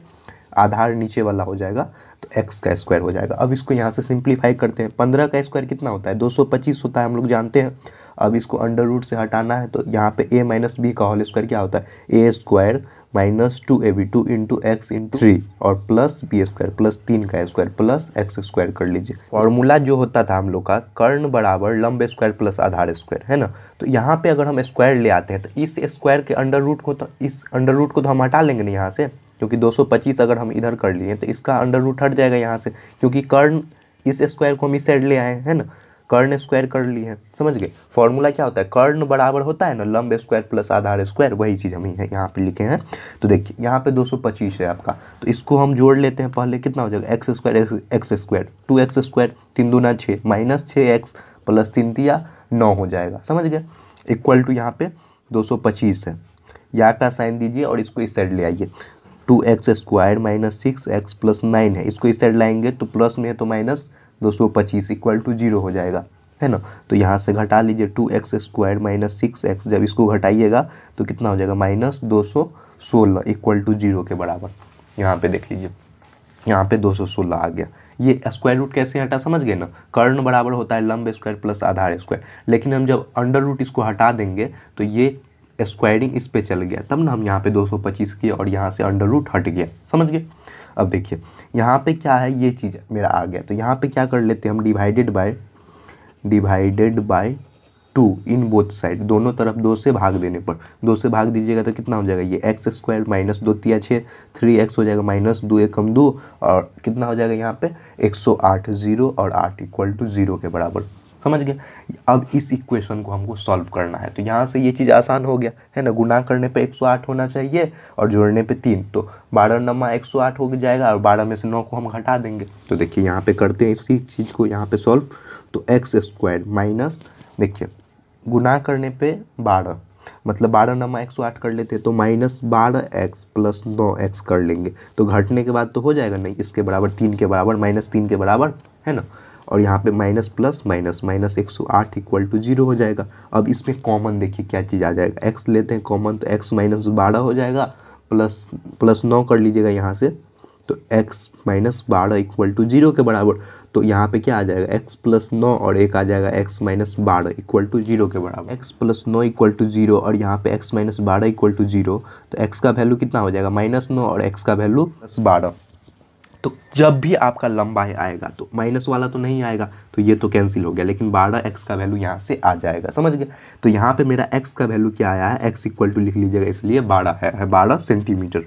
A: आधार नीचे वाला हो जाएगा तो x का स्क्वायर हो जाएगा। अब इसको यहाँ से सिंप्लीफाई करते हैं, 15 का स्क्वायर कितना होता है, 225 होता है, हम लोग जानते हैं। अब इसको अंडर रूट से हटाना है, तो यहाँ पे a माइनस बी का होल स्क्वायर क्या होता है, a square minus 2ab, 2 into x into 3, और प्लस बी स्क्वायर प्लस 3 का स्क्वायर प्लस एक्स स्क्वायर कर लीजिए। फॉर्मूला जो होता था हम लोग का, कर्ण बराबर लंब स्क्वायर प्लस आधार स्क्वायर, है ना। तो यहाँ पे अगर हम स्क्वायर ले आते हैं तो इस स्क्वायर के अंडर रूट को, तो इस अंडर रूट को तो हम हटा लेंगे ना यहाँ से, क्योंकि 225 अगर हम इधर कर लिए तो इसका अंडर रूट हट जाएगा यहाँ से, क्योंकि कर्ण इस स्क्वायर को हम इस साइड ले आए हैं ना, कर्ण स्क्वायर कर लिए हैं, समझ गए। फॉर्मूला क्या होता है, कर्ण बराबर होता है ना लंब स्क्वायर प्लस आधार स्क्वायर, वही चीज़ हम यहाँ पे लिखे हैं। तो देखिए यहाँ पे 225 है आपका, तो इसको हम जोड़ लेते हैं पहले, कितना हो जाएगा, एक्स स्क्वायर 2x स्क्वायर 3 दूना 6 माइनस 6x प्लस 3 तिया 9 हो जाएगा, समझ गए। इक्वल टू यहाँ पे 225 है, या का साइन दीजिए और इसको इस साइड ले आइए, 2x square minus 6x plus 9 है, इसको इस साइड लाएंगे तो प्लस में है तो माइनस 225 इक्वल टू 0 हो जाएगा, है ना। तो यहाँ से घटा लीजिए 2x स्क्वायर माइनस 6x, जब इसको घटाइएगा तो कितना हो जाएगा, माइनस 216 इक्वल टू 0 के बराबर। यहाँ पे देख लीजिए, यहाँ पे 216 आ गया। ये स्क्वायर रूट कैसे हटा, समझ गए ना। कर्ण बराबर होता है लंब स्क्वायर प्लस आधार स्क्वायर, लेकिन हम जब अंडर रूट इसको हटा देंगे तो ये स्क्वायरिंग इस पे चल गया, तब ना हम यहाँ पे 225 किए और यहाँ से अंडर रूट हट गया, समझ गए। अब देखिए यहाँ पे क्या है, ये चीज़ मेरा आ गया, तो यहाँ पे क्या कर लेते हैं हम, divided by 2 in both side, दोनों तरफ 2 से भाग देने पर, 2 से भाग दीजिएगा तो कितना हो जाएगा, ये एक्स स्क्वायर माइनस 2 तिया 6, 3x हो जाएगा माइनस 2 एकम 2, और कितना हो जाएगा यहाँ पे 108, 0 और 8 इक्वल टू 0 के बराबर, समझ गए। अब इस इक्वेशन को हमको सॉल्व करना है, तो यहाँ से ये चीज़ आसान हो गया, है ना। गुना करने पे 108 होना चाहिए और जोड़ने पे 3, तो 12 नमा 108 हो जाएगा, और 12 में से 9 को हम घटा देंगे। तो देखिए यहाँ पे करते हैं इसी चीज़ को यहाँ पे सॉल्व, तो एक्स स्क्वायर माइनस, देखिए गुना करने पे 12, मतलब 12 नमा 108 कर लेते हैं, तो माइनस 12x प्लस 9x कर लेंगे, तो घटने के बाद तो हो जाएगा नहीं, इसके बराबर 3 के बराबर, माइनस 3 के बराबर, है ना। और यहाँ पे minus plus minus, minus 108 equal to 0 हो जाएगा। अब इसमें कॉमन देखिए क्या चीज़ आ जाएगा, x लेते हैं कॉमन, तो x माइनस 12 हो जाएगा, प्लस 9 कर लीजिएगा यहाँ से, तो x माइनस 12 इक्वल टू 0 के बराबर। तो यहाँ पे क्या आ जाएगा, x प्लस 9 और एक आ जाएगा x माइनस 12 इक्वल टू 0 के बराबर, x प्लस 9 इक्वल टू 0 और यहाँ पे x माइनस 12 इक्वल टू 0, तो x का वैल्यू कितना हो जाएगा, -9 और x का वैल्यू +12, तो जब भी आपका लंबाई आएगा तो माइनस वाला तो नहीं आएगा, तो ये तो कैंसिल हो गया, लेकिन 12x का वैल्यू यहाँ से आ जाएगा, समझ गए। तो यहाँ पे मेरा x का वैल्यू क्या आया है, x इक्वल टू लिख लीजिएगा, इसलिए 12 है 12 सेंटीमीटर।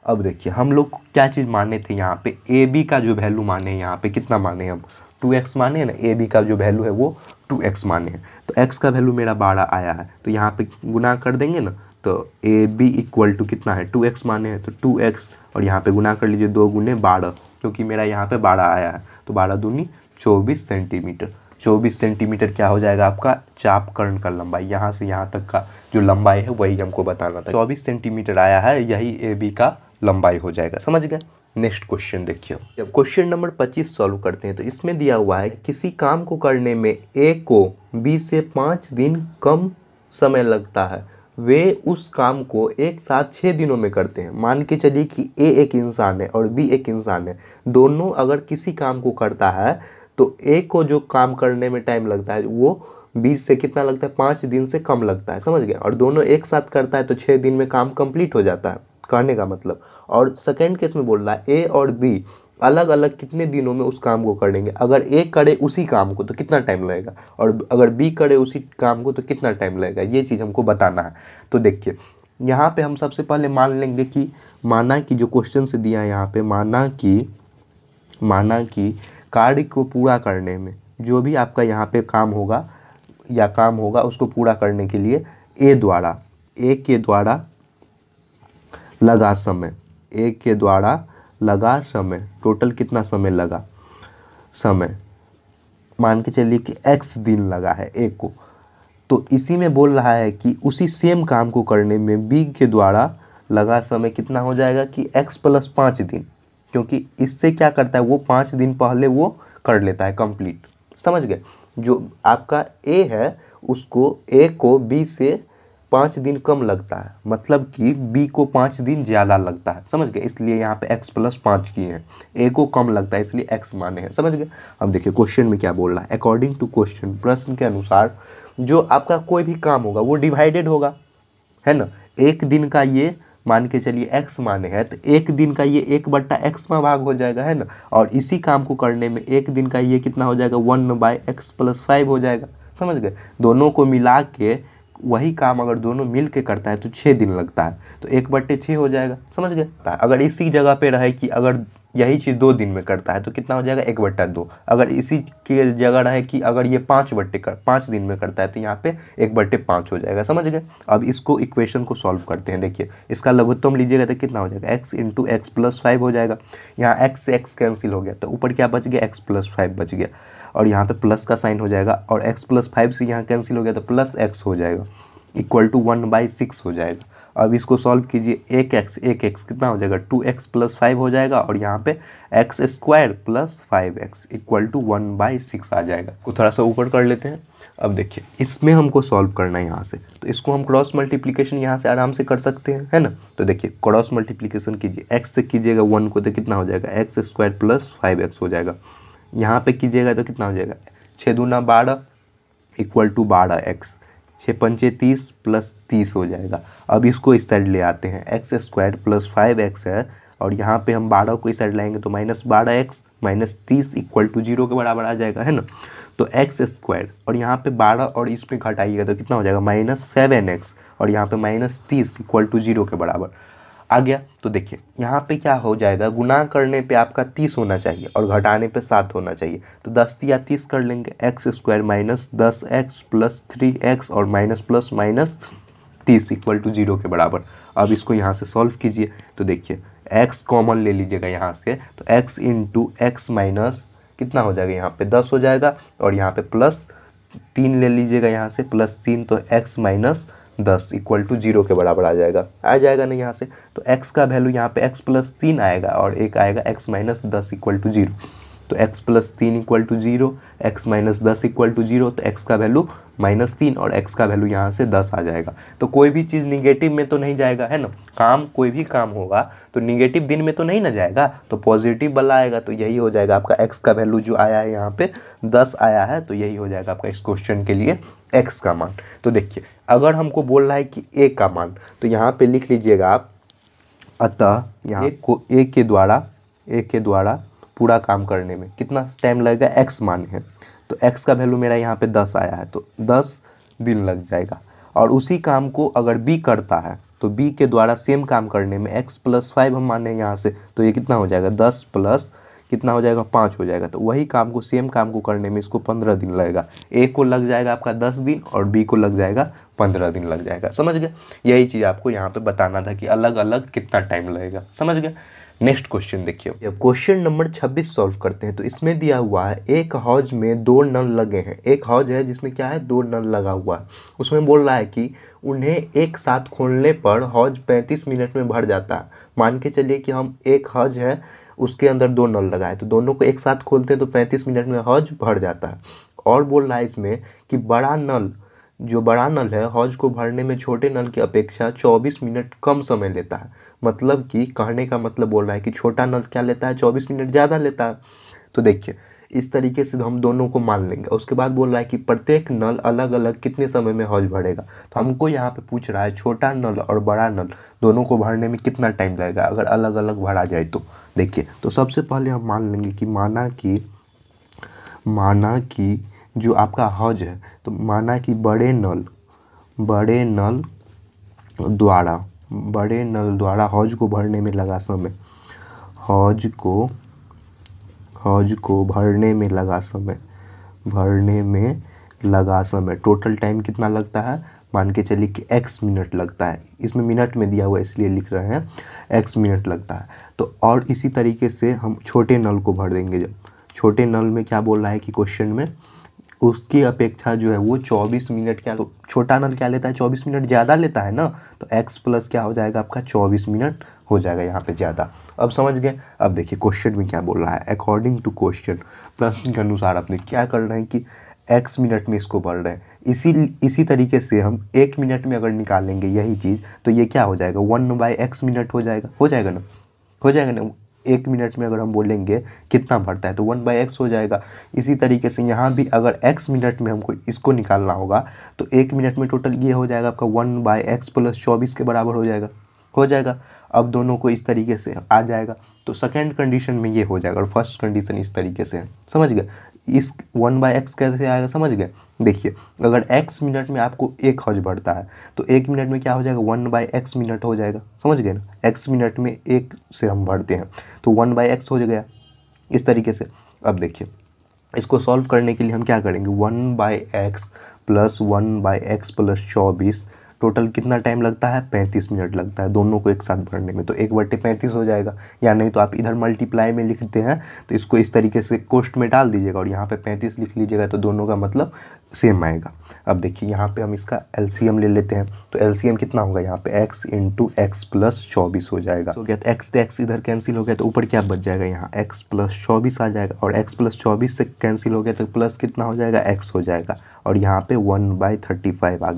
A: अब देखिए हम लोग को क्या चीज़ माने थे यहाँ पे, ए बी का जो वैल्यू माने, यहाँ पे कितना माने हम 2x माने हैं ना, ए बी का जो वैल्यू है वो 2x माने हैं। तो x का वैल्यू मेरा 12 आया है, तो यहाँ पे गुना कर देंगे ना, तो ए बी इक्वल टू कितना है 2x माने हैं, तो 2x और यहाँ पे गुना कर लीजिए 2 गुने 12, क्योंकि मेरा यहाँ पे 12 आया है, तो 12 दूनी 24 सेंटीमीटर। 24 सेंटीमीटर क्या हो जाएगा आपका चाप कर्ण का लंबाई, यहाँ से यहाँ तक का जो लंबाई है वही हमको बताना था। 24 सेंटीमीटर आया है, यही ए बी का लंबाई हो जाएगा, समझ गए। नेक्स्ट क्वेश्चन देखिए, जब क्वेश्चन नंबर 25 सॉल्व करते हैं तो इसमें दिया हुआ है किसी काम को करने में ए को बी से 5 दिन कम समय लगता है, वे उस काम को एक साथ 6 दिनों में करते हैं। मान के चलिए कि ए एक इंसान है और बी एक इंसान है, दोनों अगर किसी काम को करता है तो ए को जो काम करने में टाइम लगता है वो बी से कितना लगता है 5 दिन से कम लगता है, समझ गए। और दोनों एक साथ करता है तो 6 दिन में काम कंप्लीट हो जाता है, कहने का मतलब। और सेकेंड केस में बोल रहा है ए और बी अलग अलग कितने दिनों में उस काम को करेंगे, अगर ए करे उसी काम को तो कितना टाइम लगेगा, और अगर बी करे उसी काम को तो कितना टाइम लगेगा, ये चीज़ हमको बताना है। तो देखिए यहाँ पे हम सबसे पहले मान लेंगे कि माना कि जो क्वेश्चन से दिया है यहाँ पे, माना कि कार्य को पूरा करने में जो भी आपका यहाँ पे काम होगा उसको पूरा करने के लिए ए के द्वारा लगा समय, टोटल कितना समय लगा, समय मान के चलिए कि x दिन लगा है ए को। तो इसी में बोल रहा है कि उसी सेम काम को करने में बी के द्वारा लगा समय कितना हो जाएगा कि x + 5 दिन, क्योंकि इससे क्या करता है वो 5 दिन पहले वो कर लेता है कंप्लीट, समझ गए। जो आपका ए है उसको ए को बी से 5 दिन कम लगता है, मतलब कि बी को 5 दिन ज़्यादा लगता है, समझ गए। इसलिए यहाँ पे x + 5 किए हैं, ए को कम लगता है इसलिए x माने हैं, समझ गए। अब देखिए क्वेश्चन में क्या बोल रहा है, अकॉर्डिंग टू क्वेश्चन, प्रश्न के अनुसार जो आपका कोई भी काम होगा वो डिवाइडेड होगा, है ना। एक दिन का ये मान के चलिए x माने हैं, तो एक दिन का ये 1/x में भाग हो जाएगा, है ना। और इसी काम को करने में एक दिन का ये कितना हो जाएगा 1/x + 5 हो जाएगा, समझ गए। दोनों को मिला के वही काम अगर दोनों मिल के करता है तो 6 दिन लगता है, तो 1/6 हो जाएगा, समझ गए। अगर इसी जगह पे रहे कि अगर यही चीज़ 2 दिन में करता है तो कितना हो जाएगा 1/2। अगर इसी के जगह रहे कि अगर ये 5 दिन में करता है तो यहाँ पे 1/5 हो जाएगा, समझ गए। अब इसको इक्वेशन को सॉल्व करते हैं। देखिए इसका लघुत्तम लीजिएगा तो कितना हो जाएगा x × x + 5 हो जाएगा। यहाँ x से x कैंसिल हो गया तो ऊपर क्या बच गया x + 5 बच गया, और यहाँ पे प्लस का साइन हो जाएगा, और x + 5 से यहाँ कैंसिल हो गया तो +x हो जाएगा, = 1/6 हो जाएगा। अब इसको सॉल्व कीजिए, 1x कितना हो जाएगा 2x + 5 हो जाएगा, और यहाँ पे x² + 5x = 1/6 आ जाएगा। को थोड़ा सा ऊपर कर लेते हैं। अब देखिए इसमें हमको सॉल्व करना है यहाँ से, तो इसको हम क्रॉस मल्टीप्लिकेशन यहाँ से आराम से कर सकते हैं, है ना। तो देखिए क्रॉस मल्टीप्लिकेशन कीजिए, x से कीजिएगा 1 को तो कितना हो जाएगा x² + 5x हो जाएगा। यहाँ पे कीजिएगा तो कितना हो जाएगा 6 दूना 12 = 12x, 6 पंचे 30 + 30 हो जाएगा। अब इसको इस साइड ले आते हैं, x² + 5x है, और यहाँ पे हम 12 को इस साइड लाएंगे तो -12x - 30 = 0 के बराबर आ जाएगा, है ना। तो x² और यहाँ पे 12 और इसमें घटाइएगा तो कितना हो जाएगा -7x, और यहाँ पे -30 = 0 के बराबर आ गया। तो देखिए यहाँ पे क्या हो जाएगा, गुना करने पे आपका 30 होना चाहिए और घटाने पे 7 होना चाहिए, तो 10 × 30 कर लेंगे, x² - 10x + 3x और -+-30 = 0 के बराबर। अब इसको यहाँ से सॉल्व कीजिए, तो देखिए x कॉमन ले लीजिएगा यहाँ से, तो x × x- कितना हो जाएगा यहाँ पे 10 हो जाएगा, और यहाँ पे +3 ले लीजिएगा यहाँ से, +3 तो x - 10 = 0 के बराबर आ जाएगा ना यहाँ से। तो x का वैल्यू यहाँ पे x + 3 आएगा और एक आएगा x - 10 = 0। तो x + 3 = 0, x - 10 = 0, तो x का वैल्यू -3 और x का वैल्यू यहाँ से 10 आ जाएगा। तो कोई भी चीज़ निगेटिव में तो नहीं जाएगा, है ना। कोई भी काम होगा तो निगेटिव दिन में तो नहीं ना जाएगा, तो पॉजिटिव वाला आएगा, तो यही हो जाएगा आपका x का वैल्यू जो आया है यहाँ पे 10 आया है, तो यही हो जाएगा आपका इस क्वेश्चन के लिए x का मान। तो देखिए अगर हमको बोल रहा है कि a का मान, तो यहाँ पे लिख लीजिएगा आप, अतः यहाँ a ए के द्वारा पूरा काम करने में कितना टाइम लगेगा, एक्स माने हैं, तो एक्स का वैल्यू मेरा यहाँ पे 10 आया है, तो 10 दिन लग जाएगा। और उसी काम को अगर बी करता है तो बी के द्वारा सेम काम करने में x+5 हम माने यहाँ से, तो ये कितना हो जाएगा, 10 प्लस कितना हो जाएगा, 5 हो जाएगा। तो वही काम को सेम काम को करने में इसको 15 दिन लगेगा। ए को लग जाएगा आपका 10 दिन और बी को लग जाएगा 15 दिन लग जाएगा। समझ गए, यही चीज़ आपको यहाँ पे बताना था कि अलग अलग कितना टाइम लगेगा। समझ गए। नेक्स्ट क्वेश्चन देखिए, अब क्वेश्चन नंबर 26 सॉल्व करते हैं। तो इसमें दिया हुआ है एक हौज में 2 नल लगे हैं। एक हौज है जिसमें क्या है, 2 नल लगा हुआ है। उसमें बोल रहा है कि उन्हें एक साथ खोलने पर हौज 35 मिनट में भर जाता है। मान के चलिए कि हम एक हौज है उसके अंदर 2 नल लगाए, तो दोनों को एक साथ खोलते हैं तो 35 मिनट में हौज भर जाता है। और बोल रहा है इसमें कि बड़ा नल, जो बड़ा नल है हौज को भरने में छोटे नल की अपेक्षा 24 मिनट कम समय लेता है। मतलब कि कहने का मतलब बोल रहा है कि छोटा नल क्या लेता है, 24 मिनट ज़्यादा लेता है। तो देखिए इस तरीके से हम दोनों को मान लेंगे। उसके बाद बोल रहा है कि प्रत्येक नल अलग अलग कितने समय में हौज भरेगा। तो हमको यहाँ पे पूछ रहा है छोटा नल और बड़ा नल दोनों को भरने में कितना टाइम लगेगा अगर अलग अलग भरा जाए तो। देखिए तो सबसे पहले हम मान लेंगे कि माना कि जो आपका हौज है, तो माना कि बड़े नल द्वारा हौज को भरने में लगा समय, हौज को भरने में लगा समय टोटल टाइम कितना लगता है, मान के चलिए कि x मिनट लगता है। इसमें मिनट में दिया हुआ इसलिए लिख रहे हैं, x मिनट लगता है। तो और इसी तरीके से हम छोटे नल को भर देंगे। जब छोटे नल में क्या बोल रहा है कि क्वेश्चन में उसकी अपेक्षा जो है वो 24 मिनट, क्या तो छोटा नल क्या लेता है, 24 मिनट ज़्यादा लेता है ना, तो x प्लस क्या हो जाएगा आपका 24 मिनट हो जाएगा यहाँ पे ज़्यादा। अब समझ गए। अब देखिए क्वेश्चन में क्या बोल रहा है, अकॉर्डिंग टू क्वेश्चन, प्रश्न के अनुसार अपने क्या कर रहे हैं कि x मिनट में इसको भर रहे हैं। इसी तरीके से हम 1 मिनट में अगर निकालेंगे यही चीज़, तो ये क्या हो जाएगा, 1/x मिनट हो जाएगा ना। 1 मिनट में अगर हम बोलेंगे कितना भरता है तो 1/x हो जाएगा। इसी तरीके से यहाँ भी अगर x मिनट में हमको इसको निकालना होगा तो 1 मिनट में टोटल ये हो जाएगा आपका 1/x प्लस 24 के बराबर हो जाएगा। अब दोनों को इस तरीके से आ जाएगा। तो सेकेंड कंडीशन में ये हो जाएगा और फर्स्ट कंडीशन इस तरीके से है। समझ गए। इस 1/x कैसे आएगा, समझ गए। देखिए अगर x मिनट में आपको एक हौज बढ़ता है तो 1 मिनट में क्या हो जाएगा, 1/x मिनट हो जाएगा। समझ गए ना, x मिनट में 1 से हम भरते हैं तो 1/x हो गया इस तरीके से। अब देखिए इसको सॉल्व करने के लिए हम क्या करेंगे, 1/x plus 1/x plus 24 total कितना टाइम लगता है, 35 मिनट लगता है दोनों को एक साथ भरने में। तो 1/35 हो जाएगा, या नहीं तो आप इधर मल्टीप्लाई में लिखते हैं तो इसको इस तरीके से कोष्ठ में डाल दीजिएगा और यहाँ पे 35 लिख लीजिएगा, तो दोनों का मतलब सेम आएगा। अब देखिए यहाँ पे हम इसका एलसीएम ले लेते हैं। तो एलसीएम कितना होगा, यहाँ पे x इंटू एक्स प्लस 24 हो जाएगा। हो गया, तो x से x इधर कैंसिल हो गया तो ऊपर क्या बच जाएगा, यहाँ x प्लस 24 आ जाएगा। और x प्लस 24 से कैंसिल हो गया तो प्लस कितना हो जाएगा, x हो जाएगा। और यहाँ पे 1/35 आ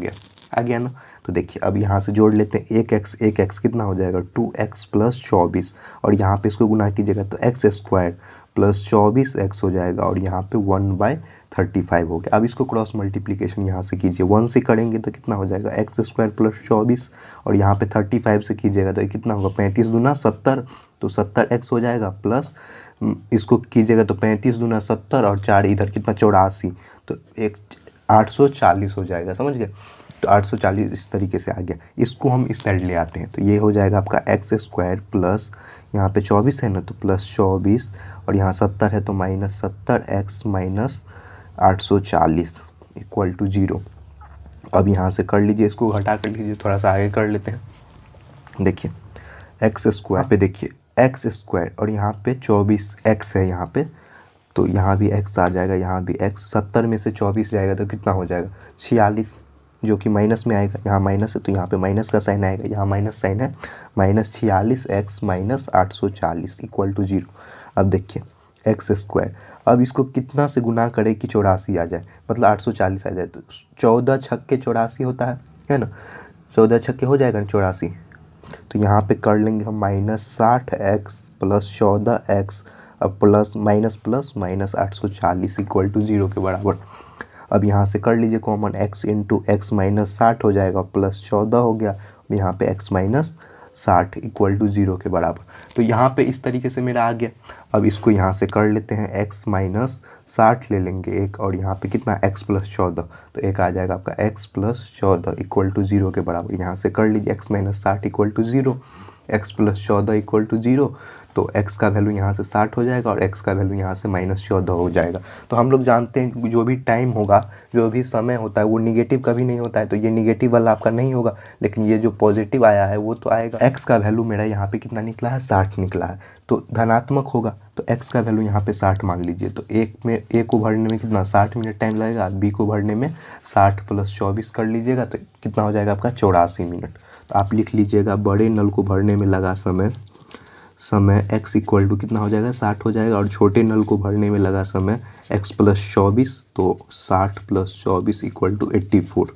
A: गया ना। तो देखिए अब यहाँ से जोड़ लेते हैं, एक एक्स कितना हो जाएगा, 2x प्लस 24। और यहाँ पे इसको गुना कीजिएगा तो x² प्लस 24x हो जाएगा। और यहाँ पे 1/35 हो गया। अब इसको क्रॉस मल्टीप्लिकेशन यहाँ से कीजिए, 1 से करेंगे तो कितना हो जाएगा, x² प्लस 24। और यहाँ पे 35 से कीजिएगा तो कितना होगा, 35 दूना 70, तो 70x हो जाएगा। प्लस इसको कीजिएगा तो 35 दूना 70 और 4 इधर कितना 84, तो 840 हो जाएगा। समझ गए। तो 840 इस तरीके से आ गया। इसको हम इस साइड ले आते हैं तो ये हो जाएगा आपका x² प्लस यहाँ पे 24 है ना, तो प्लस 24 और यहाँ 70 है तो minus 70x minus 840 equal to 0। अब यहाँ से कर लीजिए, इसको घटा कर लीजिए, थोड़ा सा आगे कर लेते हैं। देखिए x² पे देखिए x² और यहाँ पे 24x है यहाँ पे, तो यहाँ भी x आ जाएगा, यहाँ भी x। 70 में से 24 जाएगा तो कितना हो जाएगा, 46, जो कि माइनस में आएगा। यहाँ माइनस है तो यहाँ पे माइनस का साइन आएगा, यहाँ माइनस साइन है, minus 46x minus 840 equal to 0। अब देखिए x², अब इसको कितना से गुना करें कि 84 आ जाए, मतलब 840 आ जाए। तो 14 छक्के 84 होता है ना, 14 छक्के हो जाएगा ना 84। तो यहाँ पे कर लेंगे हम माइनस 60x प्लस 14x, अब प्लस माइनस 840 इक्वल टू 0 के बराबर। अब यहाँ से कर लीजिए common, x into x minus 60 हो जाएगा, प्लस 14 हो गया। यहाँ पे x माइनस 60 इक्वल टू 0 के बराबर। तो यहाँ पे इस तरीके से मेरा आ गया। अब इसको यहाँ से कर लेते हैं, x माइनस 60 ले लेंगे एक, और यहाँ पे कितना x प्लस 14, तो एक आ जाएगा आपका x प्लस 14 इक्वल टू 0 के बराबर। यहाँ से कर लीजिए x minus 60 equal to 0, x plus 14 equal to 0, तो x का वैल्यू यहाँ से 60 हो जाएगा और x का वैल्यू यहाँ से माइनस 14 हो जाएगा। तो हम लोग जानते हैं कि जो भी टाइम होगा, जो भी समय होता है वो निगेटिव कभी नहीं होता है, तो ये निगेटिव वाला आपका नहीं होगा, लेकिन ये जो पॉजिटिव आया है वो तो आएगा। x का वैल्यू मेरा यहाँ पे कितना निकला है, 60 निकला है, तो धनात्मक होगा, तो x का वैल्यू यहाँ पे 60 मान लीजिए। तो a को भरने में कितना 60 मिनट टाइम लगेगा, b को भरने में 60 प्लस 24 कर लीजिएगा तो कितना हो जाएगा आपका 84 मिनट। तो आप लिख लीजिएगा बड़े नल को भरने में लगा समय x इक्वल टू कितना हो जाएगा 60 हो जाएगा, और छोटे नल को भरने में लगा समय x प्लस 24, तो 60 प्लस 24 इक्वल टू 84।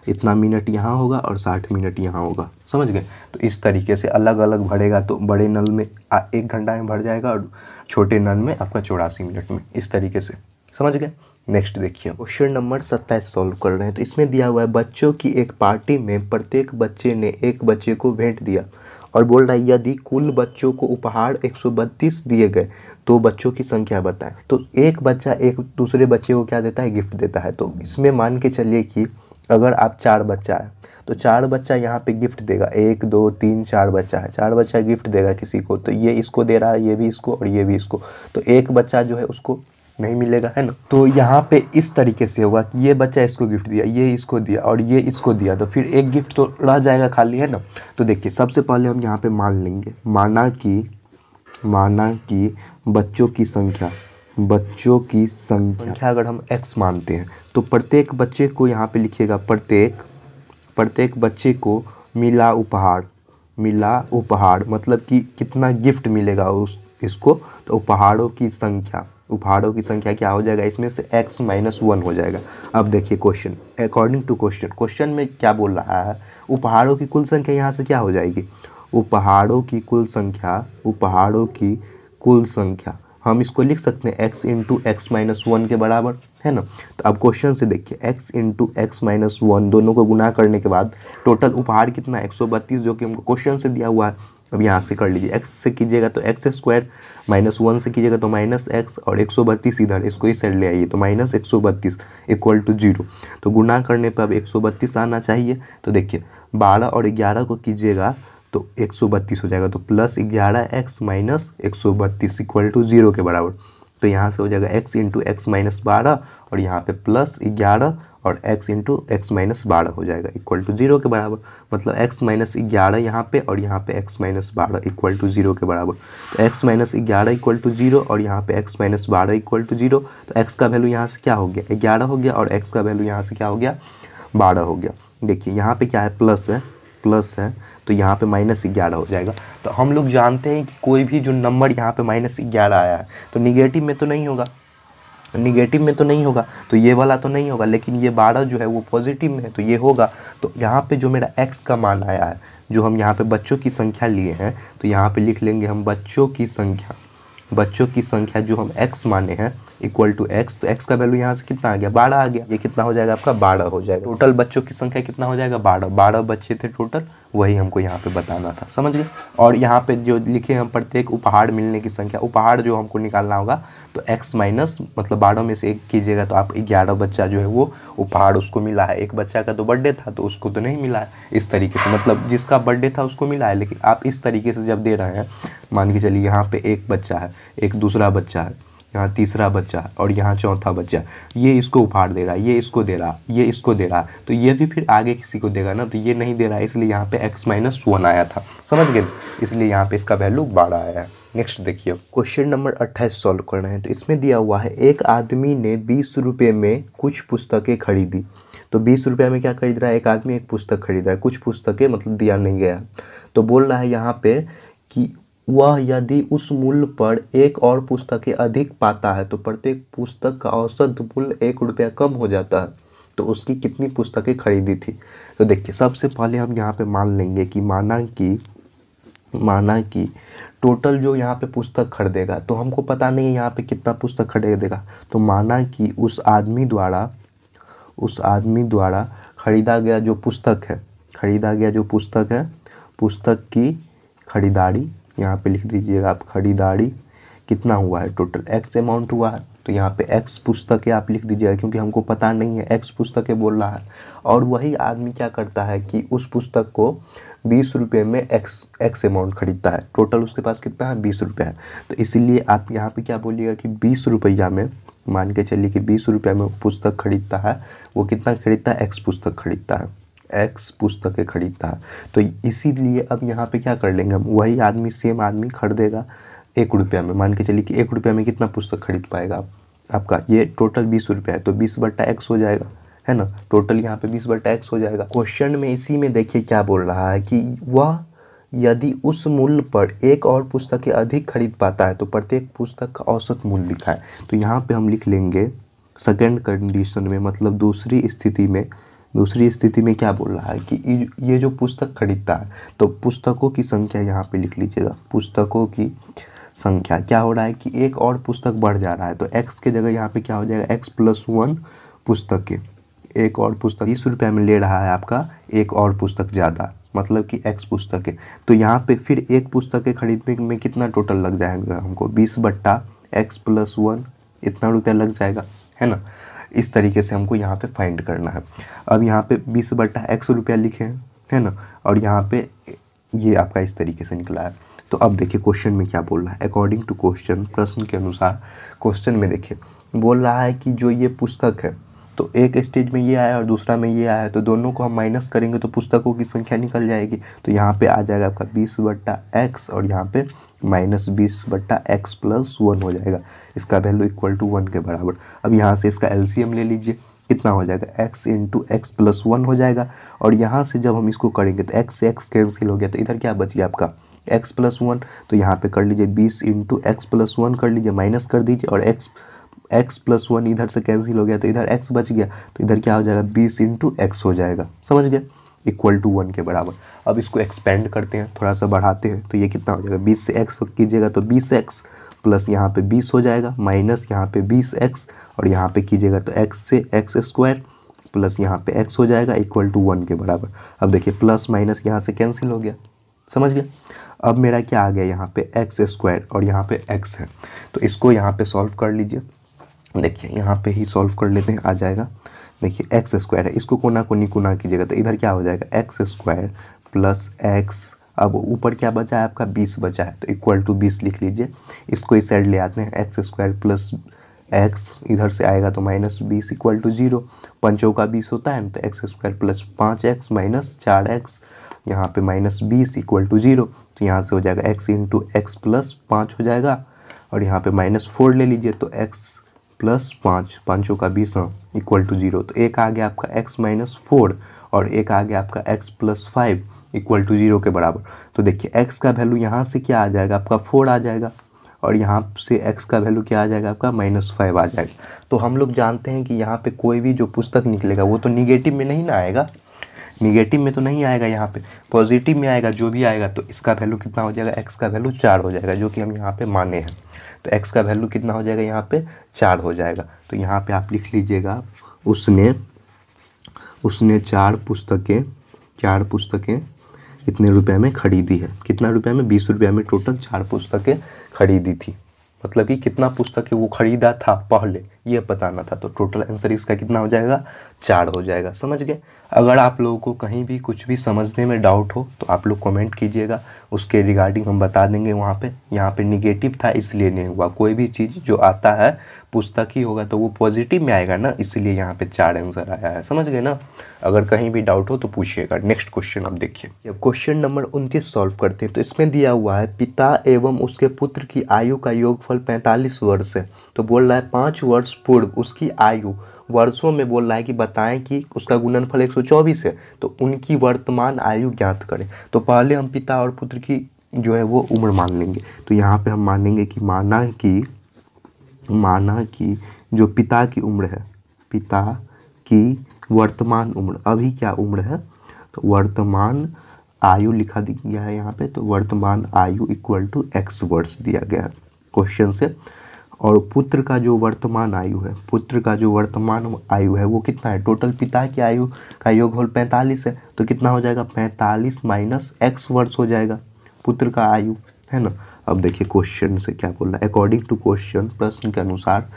A: इतना मिनट यहाँ होगा और 60 मिनट यहाँ होगा, समझ गए। तो इस तरीके से अलग अलग भरेगा, तो बड़े नल में 1 घंटा में भर जाएगा और छोटे नल में आपका 84 मिनट में, इस तरीके से, समझ गए। नेक्स्ट देखिए, क्वेश्चन नंबर 27 सॉल्व कर रहे हैं। तो इसमें दिया हुआ है बच्चों की एक पार्टी में प्रत्येक बच्चे ने एक बच्चे को भेंट दिया और बोल रहा है यदि कुल बच्चों को उपहार 132 दिए गए तो बच्चों की संख्या बताएं। तो एक बच्चा एक दूसरे बच्चे को क्या देता है, गिफ्ट देता है। तो इसमें मान के चलिए कि अगर आप 4 बच्चा है तो 4 बच्चा यहाँ पे गिफ्ट देगा, 1 2 3 4 बच्चा है, 4 बच्चा गिफ्ट देगा किसी को, तो ये इसको दे रहा है, ये भी इसको और ये भी इसको, तो एक बच्चा जो है उसको नहीं मिलेगा, है ना। तो यहाँ पे इस तरीके से होगा कि ये बच्चा इसको गिफ्ट दिया, ये इसको दिया और ये इसको दिया, तो फिर एक गिफ्ट तो रह जाएगा खाली, है ना। तो देखिए सबसे पहले हम यहाँ पे मान लेंगे, माना कि बच्चों की संख्या अगर हम x मानते हैं तो प्रत्येक बच्चे को यहाँ पे लिखिएगा, प्रत्येक बच्चे को मिला उपहार मतलब कि कितना गिफ्ट मिलेगा इसको, तो उपहारों की संख्या क्या हो जाएगा, इसमें से x माइनस 1 हो जाएगा। अब देखिए क्वेश्चन, अकॉर्डिंग टू क्वेश्चन में क्या बोल रहा है, उपहारों की कुल संख्या यहाँ से क्या हो जाएगी, उपहारों की कुल संख्या हम इसको लिख सकते हैं x इंटू एक्स माइनस 1 के बराबर, है ना। तो अब क्वेश्चन से देखिए x इंटू एक्स माइनस 1 दोनों को गुना करने के बाद टोटल उपहार कितना 132, जो कि हमको क्वेश्चन से दिया हुआ है। अब यहाँ से कर लीजिए, x से कीजिएगा तो x स्क्वायर, माइनस 1 से कीजिएगा तो माइनस x, और 132 इधर, इसको इस साइड ले आइए तो माइनस 132 इक्वल टू 0। तो गुना करने पर अब 132 आना चाहिए। तो देखिए 12 और 11 को कीजिएगा तो 132 हो जाएगा, तो plus 11x minus 132 equal to 0 के बराबर। तो यहाँ से हो जाएगा x इंटू एक्स माइनस 12 और यहाँ पे प्लस 11 और x इंटू एक्स माइनस 12 हो जाएगा इक्वल टू 0 के बराबर। मतलब x माइनस 11 यहाँ पे और यहाँ पे x माइनस 12 इक्वल टू 0 के बराबर। तो x माइनस 11 इक्वल टू 0 और यहाँ पे x माइनस 12 इक्वल टू 0। तो x का वैल्यू यहाँ से क्या हो गया 11 हो गया और x का वैल्यू यहाँ से क्या हो गया 12 हो गया। देखिए यहाँ पे क्या है प्लस है तो यहाँ पे माइनस 11 हो जाएगा। तो हम लोग जानते हैं कि कोई भी जो नंबर यहाँ पे माइनस 11 आया है तो निगेटिव में तो नहीं होगा, तो ये वाला तो नहीं होगा, लेकिन ये 12 जो है वो पॉजिटिव में है तो ये होगा। तो यहाँ पे जो मेरा x का मान आया है, जो हम यहाँ पे बच्चों की संख्या लिए हैं, तो यहाँ पे लिख लेंगे हम बच्चों की संख्या जो हम x माने हैं इक्वल टू x। तो x का वैल्यू यहाँ से कितना आ गया 12 आ गया, ये कितना हो जाएगा आपका 12 हो जाएगा। टोटल बच्चों की संख्या कितना हो जाएगा 12 बच्चे थे टोटल, वही हमको यहाँ पे बताना था, समझ गए। और यहाँ पे जो लिखे हम प्रत्येक उपहार मिलने की संख्या, उपहार जो हमको निकालना होगा तो x माइनस मतलब 12 में से 1 कीजिएगा तो आप 11 बच्चा जो है वो उपहार उसको मिला है। एक बच्चा का तो बर्थडे था तो उसको तो नहीं मिला है, इस तरीके से मतलब जिसका बर्थडे था उसको मिला है। लेकिन आप इस तरीके से जब दे रहे हैं, मान के चलिए यहाँ पे एक बच्चा है, एक दूसरा बच्चा है, यहाँ तीसरा बच्चा है और यहाँ चौथा बच्चा, ये इसको उपहार दे रहा है, ये इसको दे रहा है, ये इसको दे रहा है, तो ये भी फिर आगे किसी को देगा ना, तो ये नहीं दे रहा है, इसलिए यहाँ पे x माइनस 1 आया था, समझ गए, इसलिए यहाँ पे इसका वैल्यू 12 आया है। नेक्स्ट देखिए क्वेश्चन नंबर 28 सॉल्व करना है। तो इसमें दिया हुआ है एक आदमी ने 20 रुपये में कुछ पुस्तकें खरीदी। तो 20 रुपये में क्या खरीद रहा है, एक आदमी एक पुस्तक खरीद रहा है, कुछ पुस्तकें मतलब दिया नहीं गया। तो बोल रहा है यहाँ पे कि वह यदि उस मूल्य पर एक और पुस्तकें अधिक पाता है तो प्रत्येक पुस्तक का औसत मूल्य 1 रुपया कम हो जाता है, तो उसकी कितनी पुस्तकें खरीदी थी। तो देखिए सबसे पहले हम यहाँ पे मान लेंगे कि माना कि टोटल जो यहाँ पे पुस्तक खरीदेगा, तो हमको पता नहीं है यहाँ पे कितना पुस्तक खरीदेगा, तो माना कि उस आदमी द्वारा खरीदा गया जो पुस्तक है पुस्तक की खरीदारी, यहाँ पे लिख दीजिएगा आप खरीदारी कितना हुआ है, टोटल एक्स अमाउंट हुआ है। तो यहाँ पे एक्स पुस्तकें आप लिख दीजिएगा, क्योंकि हमको पता नहीं है, एक्स पुस्तकें बोल रहा है। और वही आदमी क्या करता है कि उस पुस्तक को 20 रुपये में एक्स अमाउंट खरीदता है। टोटल उसके पास कितना है, 20 रुपये है। तो इसीलिए आप यहाँ पे क्या बोलिएगा कि 20 रुपया में, मान के चलिए कि 20 रुपये में पुस्तक खरीदता है, वो कितना खरीदता है, एक्स पुस्तक खरीदता है, एक्स पुस्तकें खरीदता है। तो इसीलिए अब यहाँ पे क्या कर लेंगे हम, वही आदमी सेम आदमी खरीदेगा 1 रुपया में। मान के चलिए कि 1 रुपया में कितना पुस्तक खरीद पाएगा आपका, ये टोटल 20 रुपया है, तो 20/x हो जाएगा, है ना। टोटल यहाँ पे 20/x हो जाएगा। क्वेश्चन में इसी में देखिए क्या बोल रहा है कि वह यदि उस मूल्य पर एक और पुस्तकें अधिक खरीद पाता है तो प्रत्येक पुस्तक का औसत मूल्य लिखा है। तो यहाँ पे हम लिख लेंगे सेकंड कंडीशन में, मतलब दूसरी स्थिति में क्या बोल रहा है कि ये जो पुस्तक खरीदता है तो पुस्तकों की संख्या यहाँ पे लिख लीजिएगा। पुस्तकों की संख्या क्या हो रहा है कि एक और पुस्तक बढ़ जा रहा है, तो x के जगह यहाँ पे क्या हो जाएगा, x+1 पुस्तकें, एक और पुस्तक 20 रुपये में ले रहा है आपका, एक और पुस्तक ज़्यादा, मतलब कि x पुस्तकें। तो यहाँ पे फिर एक पुस्तकें खरीदने में कितना टोटल लग जाएगा हमको, 20/x+1 इतना रुपया लग जाएगा, है ना। इस तरीके से हमको यहाँ पे फाइंड करना है। अब यहाँ पे 20/x रुपया लिखे हैं, है ना, और यहाँ पे ये आपका इस तरीके से निकला है। तो अब देखिए क्वेश्चन में क्या बोल रहा है, अकॉर्डिंग टू क्वेश्चन, प्रश्न के अनुसार क्वेश्चन में देखिए बोल रहा है कि जो ये पुस्तक है, तो एक स्टेज में ये आया और दूसरा में ये आया, तो दोनों को हम माइनस करेंगे तो पुस्तकों की संख्या निकल जाएगी। तो यहाँ पे आ जाएगा आपका 20/x और यहाँ पे -20/x+1 हो जाएगा, इसका वैल्यू =1 के बराबर। अब यहाँ से इसका एलसीएम ले लीजिए, कितना हो जाएगा, x × x+1 हो जाएगा। और यहाँ से जब हम इसको करेंगे तो x से x कैंसिल हो गया, तो इधर क्या बच गया आपका x+1। तो यहाँ पे कर लीजिए 20 × x+1 कर लीजिए, माइनस कर दीजिए, और x+1 इधर से कैंसिल हो गया तो इधर x बच गया, तो इधर क्या हो जाएगा 20 × x हो जाएगा, समझ गए, =1 के बराबर। अब इसको एक्सपेंड करते हैं, थोड़ा सा बढ़ाते हैं, तो ये कितना हो जाएगा, 20 से x कीजिएगा तो 20x प्लस यहाँ पे 20 हो जाएगा, माइनस यहाँ पे 20x, और यहाँ पे कीजिएगा तो x से x² प्लस यहाँ पे x हो जाएगा, =1 के बराबर। अब देखिए प्लस माइनस यहाँ से कैंसिल हो गया, समझ गए। अब मेरा क्या आ गया यहाँ पे x² और यहाँ पे x है, तो इसको यहाँ पे सॉल्व कर लीजिए। देखिए यहाँ पे ही सॉल्व कर लेते हैं, आ जाएगा। देखिए x² है, इसको कोना कोनी गुना कीजिएगा तो इधर क्या हो जाएगा x² प्लस x, अब ऊपर क्या बचा है आपका 20 बचा है, तो =20 लिख लीजिए। इसको इस साइड ले आते हैं, x² प्लस x इधर से आएगा तो -20 =0, 5 × 20 होता है ना, तो x² plus 5x minus 4x, यहाँ पे -20 =0, तो यहाँ से हो जाएगा x × x प्लस 5 हो जाएगा, और यहाँ पे -4 ले लीजिए तो x प्लस 5, 5 × 20 =0, तो एक आ गया आपका x - 4 और एक आ गया आपका x + 5 =0 के बराबर। तो देखिए x का वैल्यू यहाँ से क्या आ जाएगा आपका 4 आ जाएगा, और यहाँ से x का वैल्यू क्या आ जाएगा आपका -5 आ जाएगा। तो हम लोग जानते हैं कि यहाँ पे कोई भी जो पुस्तक निकलेगा वो तो निगेटिव में नहीं ना आएगा, निगेटिव में तो नहीं आएगा, यहाँ पे पॉजिटिव में आएगा जो भी आएगा। तो इसका वैल्यू कितना हो जाएगा, x का वैल्यू 4 हो जाएगा, जो कि हम यहाँ पे माने हैं। तो x का वैल्यू कितना हो जाएगा, यहाँ पे 4 हो जाएगा। तो यहाँ पे आप लिख लीजिएगा उसने 4 पुस्तकें कितने रुपए में खरीदी है, कितना रुपए में, 20 रुपये में टोटल 4 पुस्तकें खरीदी थी। मतलब कि कितना पुस्तकें वो खरीदा था पहले ये बताना था, तो टोटल आंसर इसका कितना हो जाएगा, 4 हो जाएगा, समझ गए। अगर आप लोगों को कहीं भी कुछ भी समझने में डाउट हो तो आप लोग कमेंट कीजिएगा, उसके रिगार्डिंग हम बता देंगे वहाँ पे। यहाँ पे निगेटिव था इसलिए नहीं हुआ, कोई भी चीज़ जो आता है पुस्तक ही होगा तो वो पॉजिटिव में आएगा ना, इसलिए यहाँ पे 4 आंसर आया है, समझ गए ना। अगर कहीं भी डाउट हो तो पूछिएगा। नेक्स्ट क्वेश्चन अब देखिए, अब क्वेश्चन नंबर 29 सॉल्व करते हैं। तो इसमें दिया हुआ है पिता एवं उसके पुत्र की आयु का योगफल 45 वर्ष है। तो बोल रहा है 5 वर्ष पूर्व उसकी आयु वर्षों में बोल रहा है कि बताएं कि उसका गुणनफल 124 है, तो उनकी वर्तमान आयु ज्ञात करें। तो पहले हम पिता और पुत्र की जो है वो उम्र मान लेंगे। तो यहाँ पे हम मानेंगे कि माना कि जो पिता की उम्र है, पिता की वर्तमान उम्र, अभी क्या उम्र है, तो वर्तमान आयु लिखा गया है यहाँ पे। तो वर्तमान आयु =x वर्ष दिया गया है क्वेश्चन से। और पुत्र का जो वर्तमान आयु है, पुत्र का जो वर्तमान आयु है वो कितना है, टोटल पिता की आयु का योगफल 45 है, तो कितना हो जाएगा 45 माइनस x वर्ष हो जाएगा पुत्र का आयु, है ना। अब देखिए क्वेश्चन से क्या बोल रहा है, अकॉर्डिंग टू क्वेश्चन, प्रश्न के अनुसार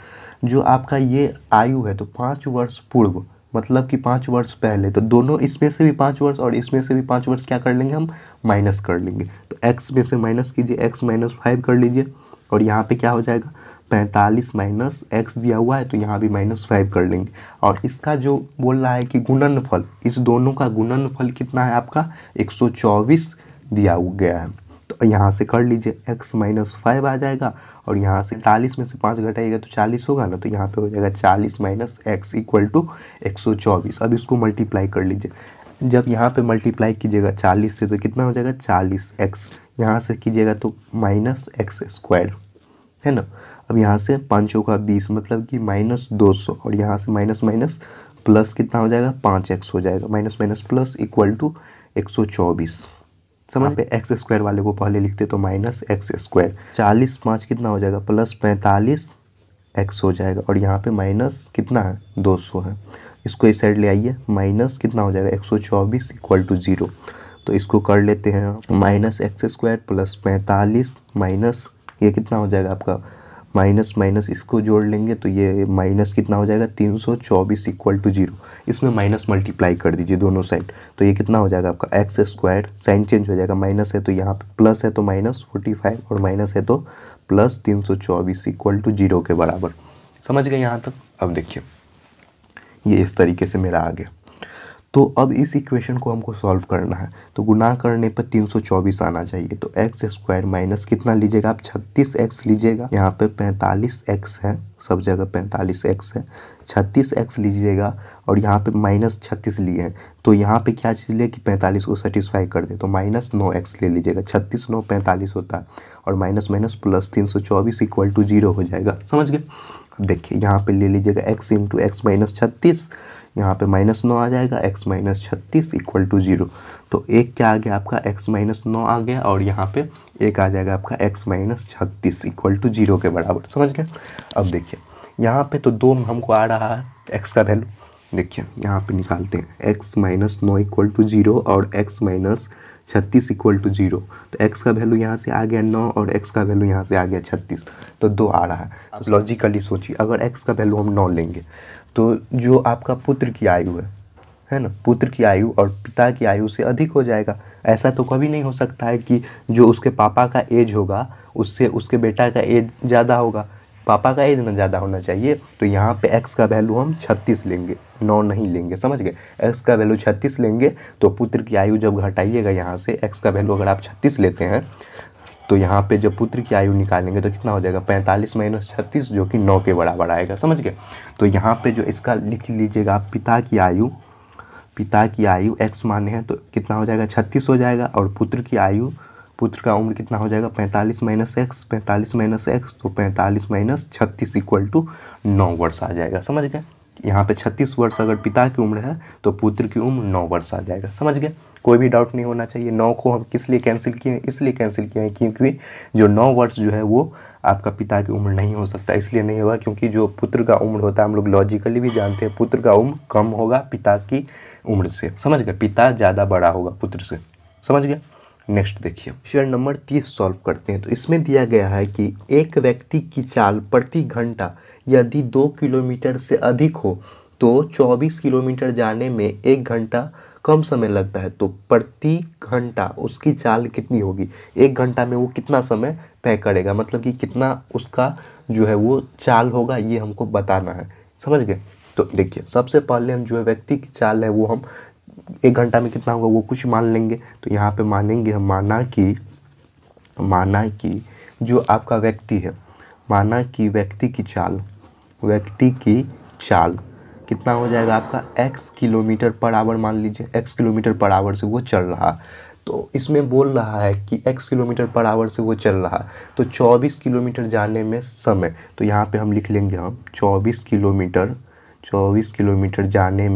A: जो आपका ये आयु है तो 5 वर्ष पूर्व, मतलब कि 5 वर्ष पहले, तो दोनों इसमें से भी 5 वर्ष और इसमें से भी 5 वर्ष क्या कर लेंगे हम, माइनस कर लेंगे। तो x में से माइनस कीजिए, x माइनस 5 कर लीजिए, और यहाँ पे क्या हो जाएगा 45 माइनस x दिया हुआ है तो यहाँ भी माइनस 5 कर लेंगे। और इसका जो बोल रहा है कि गुणनफल, इस दोनों का गुणनफल कितना है आपका 124 दिया गया है, तो यहाँ से कर लीजिए, x माइनस 5 आ जाएगा, और यहाँ से 40 में से 5 घटाइएगा तो 40 होगा ना, तो यहाँ पे हो जाएगा 40 माइनस x इक्वल टू 124। अब इसको मल्टीप्लाई कर लीजिए, जब यहाँ पे मल्टीप्लाई कीजिएगा 40 से तो कितना हो जाएगा 40x, यहाँ से कीजिएगा तो माइनस एक्स स्क्वायर, है ना। अब यहाँ से 5 का 20 मतलब कि माइनस 200, और यहाँ से माइनस माइनस प्लस कितना हो जाएगा 5x हो जाएगा, minus minus plus equal to 124। समझ पे एक्स स्क्वायर वाले को पहले लिखते तो माइनस एक्स स्क्वायर, 40 5 कितना हो जाएगा प्लस 45 एक्स हो जाएगा, और यहाँ पे माइनस कितना है 200 है, इसको इस साइड ले आइए, माइनस कितना हो जाएगा 124 इक्वल टू 0। तो इसको कर लेते हैं, minus x square plus 45 minus ये कितना हो जाएगा आपका, माइनस माइनस इसको जोड़ लेंगे तो ये माइनस कितना हो जाएगा 324 इक्वल टू 0। इसमें माइनस मल्टीप्लाई कर दीजिए दोनों साइड, तो ये कितना हो जाएगा आपका एक्स स्क्वायर, साइन चेंज हो जाएगा, माइनस है तो यहाँ पे प्लस है तो माइनस 45 और माइनस है तो प्लस 324 इक्वल टू 0 के बराबर। समझ गए यहाँ तक। अब देखिए ये इस तरीके से मेरा आ गया। तो अब इस इक्वेशन को हमको सॉल्व करना है, तो गुना करने पर 324 आना चाहिए, तो एक्स स्क्वायर माइनस कितना लीजिएगा आप 36x लीजिएगा, यहाँ पे 45x है, सब जगह 45x है, 36x लीजिएगा, और यहाँ पे माइनस 36 लिए हैं, तो यहाँ पे क्या चीज़ ले कि 45 को सेटिस्फाई कर दे, तो माइनस 9x ले लीजिएगा, 36 9 45 होता है, और minus minus plus 324 equal to 0 हो जाएगा। समझ गए। देखिए यहाँ पे ले लीजिएगा x इंटू एक्स माइनस 36, यहाँ पे माइनस 9 आ जाएगा, x माइनस 36 इक्वल टू 0, तो एक क्या आ गया आपका x माइनस 9 आ गया, और यहाँ पे एक आ जाएगा आपका x माइनस 36 इक्वल टू 0 के बराबर। समझ गए। अब देखिए यहाँ पे तो 2 हमको आ रहा है x का वैल्यू, देखिए यहाँ पे निकालते हैं, x माइनस 9 इक्वल टू 0 और x माइनस 36 इक्वल टू 0, तो x का वैल्यू यहाँ से आ गया 9 और x का वैल्यू यहाँ से आ गया 36, तो 2 आ रहा है। आप लॉजिकली सोचिए, अगर x का वैल्यू हम 9 लेंगे तो जो आपका पुत्र की आयु है ना, पुत्र की आयु और पिता की आयु से अधिक हो जाएगा। ऐसा तो कभी नहीं हो सकता है कि जो उसके पापा का एज होगा उससे उसके बेटा का एज ज़्यादा होगा, पापा का एज ना ज़्यादा होना चाहिए। तो यहाँ पे x का वैल्यू हम 36 लेंगे, 9 नहीं लेंगे। समझ गए। x का वैल्यू 36 लेंगे, तो पुत्र की आयु जब घटाइएगा यहाँ से x का वैल्यू अगर आप 36 लेते हैं तो यहाँ पे जब पुत्र की आयु निकालेंगे तो कितना हो जाएगा 45 माइनस 36 जो कि 9 के बराबर आएगा। समझ गए। तो यहाँ पे जो इसका लिख लीजिएगा आप, पिता की आयु x माने हैं तो कितना हो जाएगा 36 हो जाएगा, और पुत्र की आयु, पुत्र का उम्र कितना हो जाएगा 45 माइनस एक्स, 45 माइनस एक्स तो 45 माइनस 36 इक्वल टू 9 वर्ष आ जाएगा। समझ गए। यहाँ पे 36 वर्ष अगर पिता की उम्र है तो पुत्र की उम्र 9 वर्ष आ जाएगा। समझ गए। कोई भी डाउट नहीं होना चाहिए। 9 को हम किस लिए कैंसिल किए हैं, इसलिए कैंसिल किए हैं क्योंकि जो 9 वर्ष जो है वो आपका पिता की उम्र नहीं हो सकता। इसलिए नहीं होगा क्योंकि जो पुत्र का उम्र होता है, हम लोग लॉजिकली भी जानते हैं, पुत्र का उम्र कम होगा पिता की उम्र से। समझ गए। पिता ज़्यादा बड़ा होगा पुत्र से। समझ गए। नेक्स्ट देखिए, क्वेश्चन नंबर 30 सॉल्व करते हैं। तो इसमें दिया गया है कि एक व्यक्ति की चाल प्रति घंटा यदि 2 किलोमीटर से अधिक हो तो 24 किलोमीटर जाने में 1 घंटा कम समय लगता है। तो प्रति घंटा उसकी चाल कितनी होगी, 1 घंटा में वो कितना समय तय करेगा, मतलब कि कितना उसका जो है वो चाल होगा, ये हमको बताना है। समझ गए। तो देखिए, सबसे पहले हम जो है व्यक्ति की चाल है वो हम 1 घंटा में कितना होगा वो कुछ मान लेंगे। तो यहाँ पे मानेंगे हम, माना कि जो आपका व्यक्ति है, माना कि व्यक्ति की चाल कितना हो जाएगा आपका x किलोमीटर पर आवर, मान लीजिए x किलोमीटर पर आवर से वो चल रहा। तो इसमें बोल रहा है कि x किलोमीटर पर आवर से वो चल रहा, तो 24 किलोमीटर जाने में समय, तो यहाँ पे हम लिख लेंगे हम 24 किलोमीटर जाने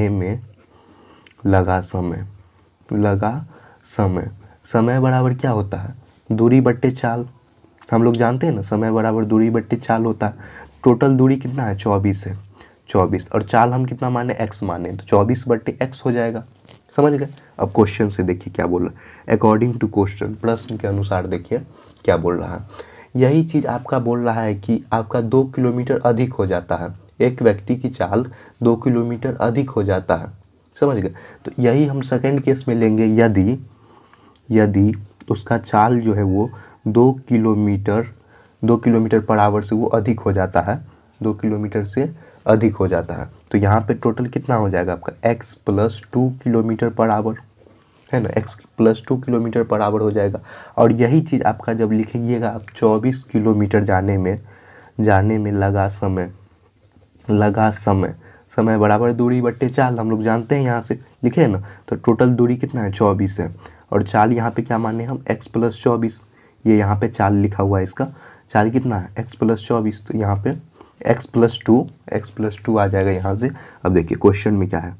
A: में लगा समय। समय बराबर क्या होता है, दूरी बट्टे चाल, हम लोग जानते हैं ना, समय बराबर दूरी बट्टे चाल होता है। टोटल दूरी कितना है, 24 है, 24, और चाल हम कितना माने, x माने, तो 24/x हो जाएगा। समझ गए। अब क्वेश्चन से देखिए क्या बोल रहा है, अकॉर्डिंग टू क्वेश्चन, प्रश्न के अनुसार देखिए क्या बोल रहा है। यही चीज़ आपका बोल रहा है कि आपका 2 किलोमीटर अधिक हो जाता है, एक व्यक्ति की चाल 2 किलोमीटर अधिक हो जाता है। समझ गए। तो यही हम सेकंड केस में लेंगे, यदि उसका चाल जो है वो 2 किलोमीटर पर आवर से वो अधिक हो जाता है, 2 किलोमीटर से अधिक हो जाता है, तो यहाँ पे टोटल कितना हो जाएगा आपका x + 2 किलोमीटर पर आवर, है ना, x + 2 किलोमीटर पर आवर हो जाएगा। और यही चीज़ आपका जब लिखिएगा आप 24 किलोमीटर जाने में लगा समय बराबर दूरी बट्टे चाल, हम लोग जानते हैं यहाँ से लिखे ना। तो टोटल दूरी कितना है, 24 है, और चाल यहाँ पे क्या माने हम, x + 24, ये यहाँ पे चाल लिखा हुआ है, इसका चाल कितना है, x + 24, तो यहाँ पे x + 2 आ जाएगा यहाँ से। अब देखिए क्वेश्चन में क्या है,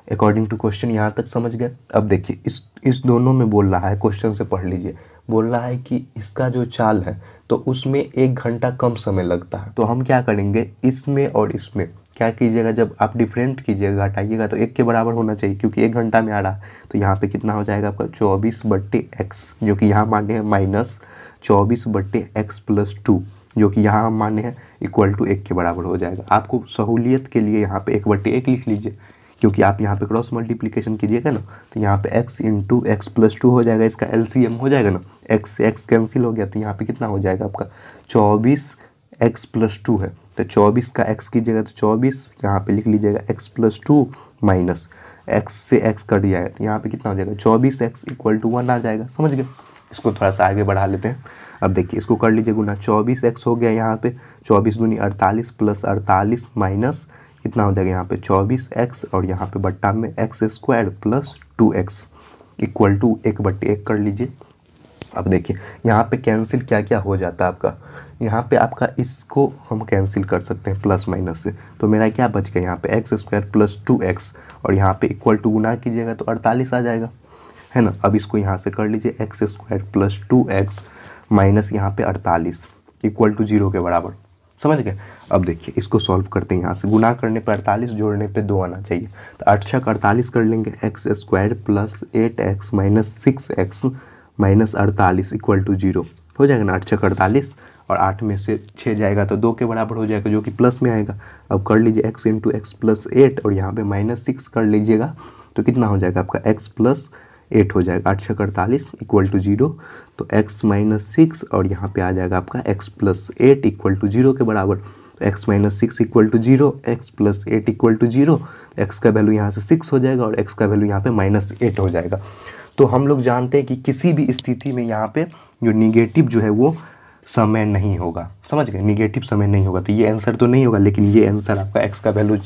A: अकॉर्डिंग टू क्वेश्चन यहाँ तक समझ गए। अब देखिए इस दोनों में बोल रहा है, क्वेश्चन से पढ़ लीजिए, बोल रहा है कि इसका जो चाल है तो उसमें 1 घंटा कम समय लगता है। तो हम क्या करेंगे, इसमें और इसमें क्या कीजिएगा, जब आप डिफरेंट कीजिएगा, घटाइएगा, तो 1 के बराबर होना चाहिए, क्योंकि 1 घंटा में आ रहा है। तो यहाँ पे कितना हो जाएगा आपका 24/x, जो कि यहाँ माने हैं -24/x + 2, जो कि यहाँ हम माने हैं = 1 के बराबर हो जाएगा। आपको सहूलियत के लिए यहाँ पे 1/1 लिख लीजिए, क्योंकि आप यहाँ पे क्रॉस मल्टीप्लिकेशन कीजिएगा ना, तो यहाँ पे x × x + 2 हो जाएगा, इसका LCM हो जाएगा ना, x से x कैंसिल हो गया, तो यहाँ पे कितना हो जाएगा आपका 24x + 2 है, तो 24 का x कीजिएगा तो 24, यहाँ पे लिख लीजिएगा x + 2 माइनस x से x कट जाएगा, तो यहाँ पे कितना हो जाएगा 24x = 1 आ जाएगा। समझ गए। इसको थोड़ा सा आगे बढ़ा लेते हैं। अब देखिए इसको कर लीजिए गुना, 24x हो गया यहाँ पे, 24 दूनी 48 + 48 माइनस कितना हो जाएगा यहाँ पे 24x, और यहाँ पे बट्टा में x² + 2x = 1/1 कर लीजिए। अब देखिए यहाँ पे कैंसिल क्या क्या हो जाता है आपका, यहाँ पे आपका इसको हम कैंसिल कर सकते हैं प्लस माइनस से, तो मेरा क्या बच गया यहाँ पे x² + 2x, और यहाँ पे = गुना कीजिएगा तो 48 आ जाएगा, है ना। अब इसको यहाँ से कर लीजिए, x² + 2x माइनस यहाँ पे 48 = 0 के बराबर। समझ गए। अब देखिए इसको सॉल्व करते हैं, यहाँ से गुना करने पर 48, जोड़ने पे 2 आना चाहिए, तो 8 × 48 कर लेंगे, x² + 8x - 6x - 48 = 0 हो जाएगा ना। 8 × 48, और 8 में से 6 जाएगा तो 2 के बराबर हो जाएगा, जो कि प्लस में आएगा। अब कर लीजिए x × x + 8, और यहाँ पे -6 कर लीजिएगा, तो कितना हो जाएगा आपका x + 8 हो जाएगा। 8 × 48 = 0, तो x - 6, और यहाँ पे आ जाएगा आपका x + 8 = 0 के बराबर। तो x - 6 = 0, x + 8 = 0, x का वैल्यू यहाँ से 6 हो जाएगा, और x का वैल्यू यहाँ पे -8 हो जाएगा। तो हम लोग जानते हैं कि किसी भी स्थिति में यहाँ पे जो निगेटिव जो है वो समय नहीं होगा। समझ गए, निगेटिव समय नहीं होगा, तो ये आंसर तो नहीं होगा, लेकिन ये आंसर आपका x का वैल्यू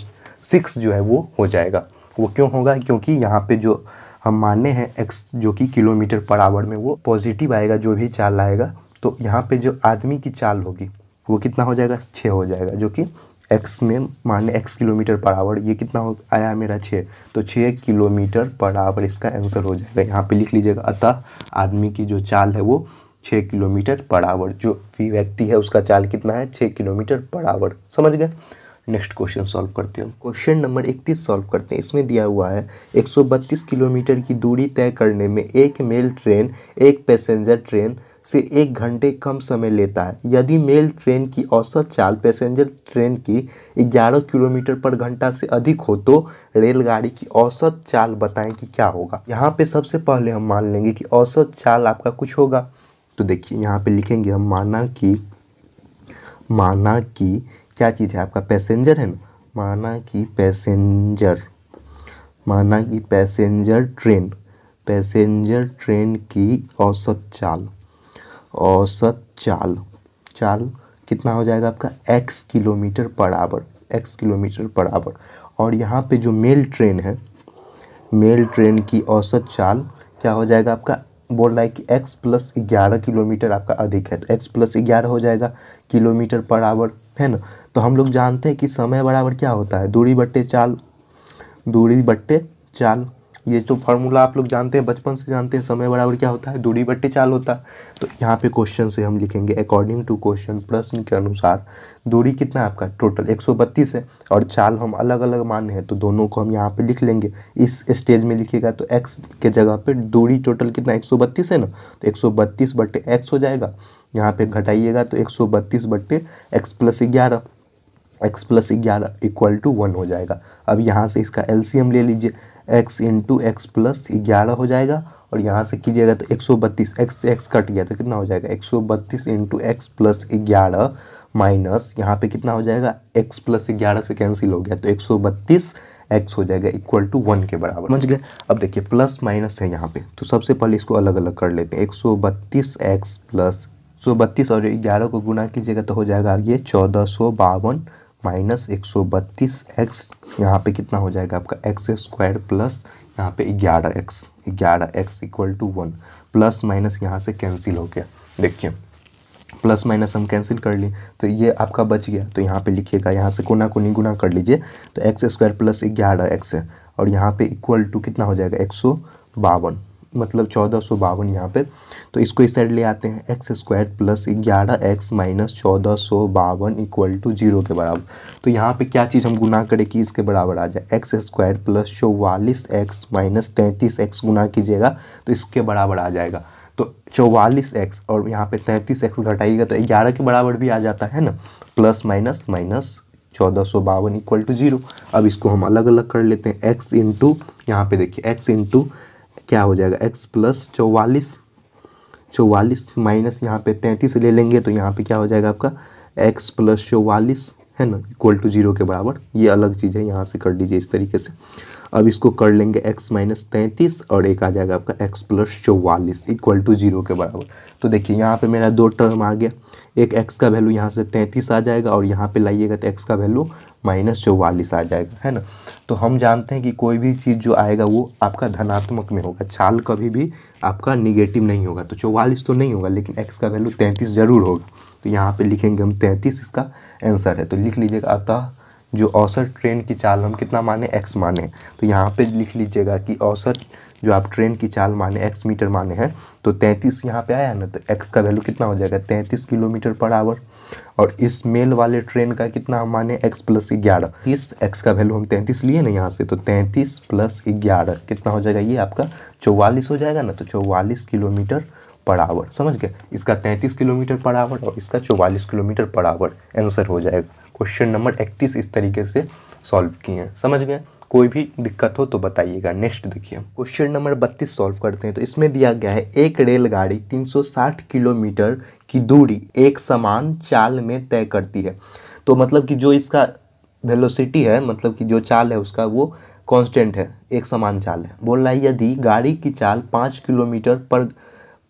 A: 6 जो है वो हो जाएगा। वो क्यों होगा, क्योंकि यहाँ पे जो हम माने हैं x जो कि किलोमीटर पर आवर में वो पॉजिटिव आएगा, जो भी चाल आएगा, तो यहाँ पे जो आदमी की चाल होगी वो कितना हो जाएगा, 6 हो जाएगा, जो कि x में माने x किलोमीटर पर आवर, ये कितना हो आया मेरा 6, तो 6 किलोमीटर पर आवर इसका आंसर हो जाएगा। यहाँ पे लिख लीजिएगा, अतः आदमी की जो चाल है वो 6 किलोमीटर पर आवर, जो भी व्यक्ति है उसका चाल कितना है, 6 किलोमीटर पर आवर। समझ गए। नेक्स्ट क्वेश्चन सॉल्व करते हैं। क्वेश्चन नंबर 31 सॉल्व करते हैं। इसमें दिया हुआ है 132 किलोमीटर की दूरी तय करने में एक मेल ट्रेन एक पैसेंजर ट्रेन से 1 घंटे कम समय लेता है। यदि मेल ट्रेन की औसत चाल पैसेंजर ट्रेन की 11 किलोमीटर पर घंटा से अधिक हो तो रेलगाड़ी की औसत चाल बताएं कि क्या होगा। यहाँ पे सबसे पहले हम मान लेंगे कि औसत चाल आपका कुछ होगा, तो देखिए यहाँ पे लिखेंगे हम, माना कि क्या चीज़ है आपका, पैसेंजर है ना, माना कि पैसेंजर ट्रेन की औसत चाल कितना हो जाएगा आपका, x किलोमीटर पर आवर, और यहाँ पे जो मेल ट्रेन की औसत चाल क्या हो जाएगा आपका, बोल रहा है कि x + 11 किलोमीटर आपका अधिक है, तो x + 11 हो जाएगा किलोमीटर पर आवर, है ना। तो हम लोग जानते हैं कि समय बराबर क्या होता है, दूरी बट्टे चाल। ये जो फार्मूला आप लोग जानते हैं, बचपन से जानते हैं, समय बराबर क्या होता है, दूरी बट्टे चाल होता है। तो यहाँ पे क्वेश्चन से हम लिखेंगे अकॉर्डिंग टू क्वेश्चन, प्रश्न के अनुसार दूरी कितना है आपका, टोटल 132 है और चाल हम अलग अलग माने हैं, तो दोनों को हम यहाँ पे लिख लेंगे। इस स्टेज में लिखिएगा तो x के जगह पे दूरी टोटल कितना 132 है ना, तो 132 बट्टे x हो जाएगा। यहाँ पे घटाइएगा तो 132 बट्टे x plus 11, x plus 11 equal to 1 हो जाएगा। अब यहाँ से इसका एलसीएम ले लीजिए, x इंटू एक्स प्लस 11 हो जाएगा और यहाँ से कीजिएगा तो 132, x से x कट गया तो कितना हो जाएगा 132 इंटू एक्स प्लस 11 माइनस यहाँ पे कितना हो जाएगा, x प्लस 11 से कैंसिल हो गया तो 132 x हो जाएगा इक्वल टू 1 के बराबर। समझ गए। अब देखिए प्लस माइनस है यहाँ पे, तो सबसे पहले इसको अलग अलग कर लेते हैं। 132x प्लस 132 और 11 को गुना कीजिएगा तो हो जाएगा ये 1452 माइनस 132x, यहाँ पे कितना हो जाएगा आपका एक्स स्क्वायर प्लस यहाँ पे 11x equal to 1। Plus minus यहाँ से कैंसिल हो गया, देखिए प्लस माइनस हम कैंसिल कर लिए तो ये आपका बच गया। तो यहाँ पे लिखिएगा, यहाँ से कोना कोनी गुना कर लीजिए तो एक्स स्क्वायर प्लस 11x है और यहाँ पे इक्वल टू कितना हो जाएगा 152, मतलब 1452 यहाँ पे। तो इसको इस साइड ले आते हैं, x square plus 11x minus 1452 equal to 0 के बराबर। तो यहाँ पे क्या चीज़ हम गुना करें कि इसके बराबर आ जाए, x square plus 44x minus 33x गुना कीजिएगा तो इसके बराबर आ जाएगा। तो 44x और यहाँ पे 33x घटाइएगा तो 11 के बराबर भी आ जाता है ना, plus minus minus 1452 equal to 0। अब इसको हम अलग अलग कर लेते हैं, x इंटू यहाँ पे देखिए x इंटू क्या हो जाएगा x प्लस 44 माइनस यहाँ पे 33 ले लेंगे तो यहाँ पे क्या हो जाएगा आपका x प्लस 44 है ना इक्वल टू 0 के बराबर। ये अलग चीज़ है, यहाँ से कर लीजिए इस तरीके से। अब इसको कर लेंगे x माइनस 33 और एक आ जाएगा आपका x प्लस 44 इक्वल टू 0 के बराबर। तो देखिए यहाँ पे मेरा दो टर्म आ गया, एक x का वैल्यू यहाँ से 33 आ जाएगा और यहाँ पे लाइएगा तो x का वैल्यू माइनस 44 आ जाएगा, है ना। तो हम जानते हैं कि कोई भी चीज़ जो आएगा वो आपका धनात्मक में होगा, चाल कभी भी आपका निगेटिव नहीं होगा। तो 44 तो नहीं होगा लेकिन x का वैल्यू 33 जरूर होगा। तो यहाँ पे लिखेंगे हम 33 इसका आंसर है। तो लिख लीजिएगा, अतः जो औसत ट्रेन की चाल हम कितना माने, x माने। तो यहाँ पे लिख लीजिएगा कि औसत जो आप ट्रेन की चाल माने x मीटर माने हैं, तो 33 यहाँ पे आया है ना, तो x का वैल्यू कितना हो जाएगा 33 किलोमीटर पर आवर। और इस मेल वाले ट्रेन का कितना हम माने x प्लस 11, इस x का वैल्यू हम 33 लिए ना यहाँ से, तो 33 प्लस 11 कितना हो जाएगा, ये आपका 44 हो जाएगा ना। तो 44 किलोमीटर पर आवर, समझ गए। इसका 33 किलोमीटर पर आवर और इसका 44 किलोमीटर पर आवर आंसर हो जाएगा। क्वेश्चन नंबर 31 इस तरीके से सॉल्व किए हैं, समझ गए। कोई भी दिक्कत हो तो बताइएगा। नेक्स्ट देखिए क्वेश्चन नंबर 32 सॉल्व करते हैं। तो इसमें दिया गया है एक रेलगाड़ी 360 किलोमीटर की दूरी एक समान चाल में तय करती है। तो मतलब कि जो इसका वेलोसिटी है, मतलब कि जो चाल है उसका वो कांस्टेंट है, एक समान चाल है। बोल रहा है यदि गाड़ी की चाल 5 किलोमीटर पर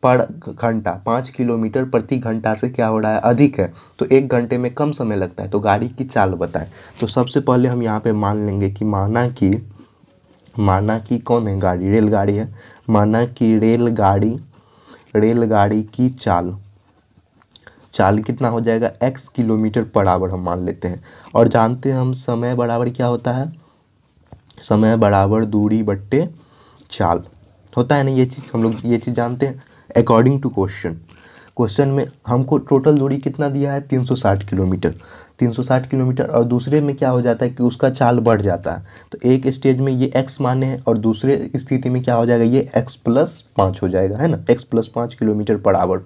A: घंटा 5 किलोमीटर प्रति घंटा से क्या हो रहा है, अधिक है, तो 1 घंटे में कम समय लगता है, तो गाड़ी की चाल बताएं। तो सबसे पहले हम यहाँ पे मान लेंगे कि माना कि कौन है गाड़ी, रेलगाड़ी है। माना कि रेलगाड़ी की चाल कितना हो जाएगा x किलोमीटर पर आवर हम मान लेते हैं। और जानते हैं हम समय बराबर क्या होता है, समय बराबर दूरी बट्टे चाल होता है ना, ये चीज़ हम लोग ये चीज़ जानते हैं। अकॉर्डिंग टू क्वेश्चन में हमको टोटल दूरी कितना दिया है 360 किलोमीटर और दूसरे में क्या हो जाता है कि उसका चाल बढ़ जाता है। तो एक स्टेज में ये x माने हैं और दूसरे स्थिति में क्या हो जाएगा, ये x प्लस 5 हो जाएगा, है ना, x plus 5 kilometre per hour.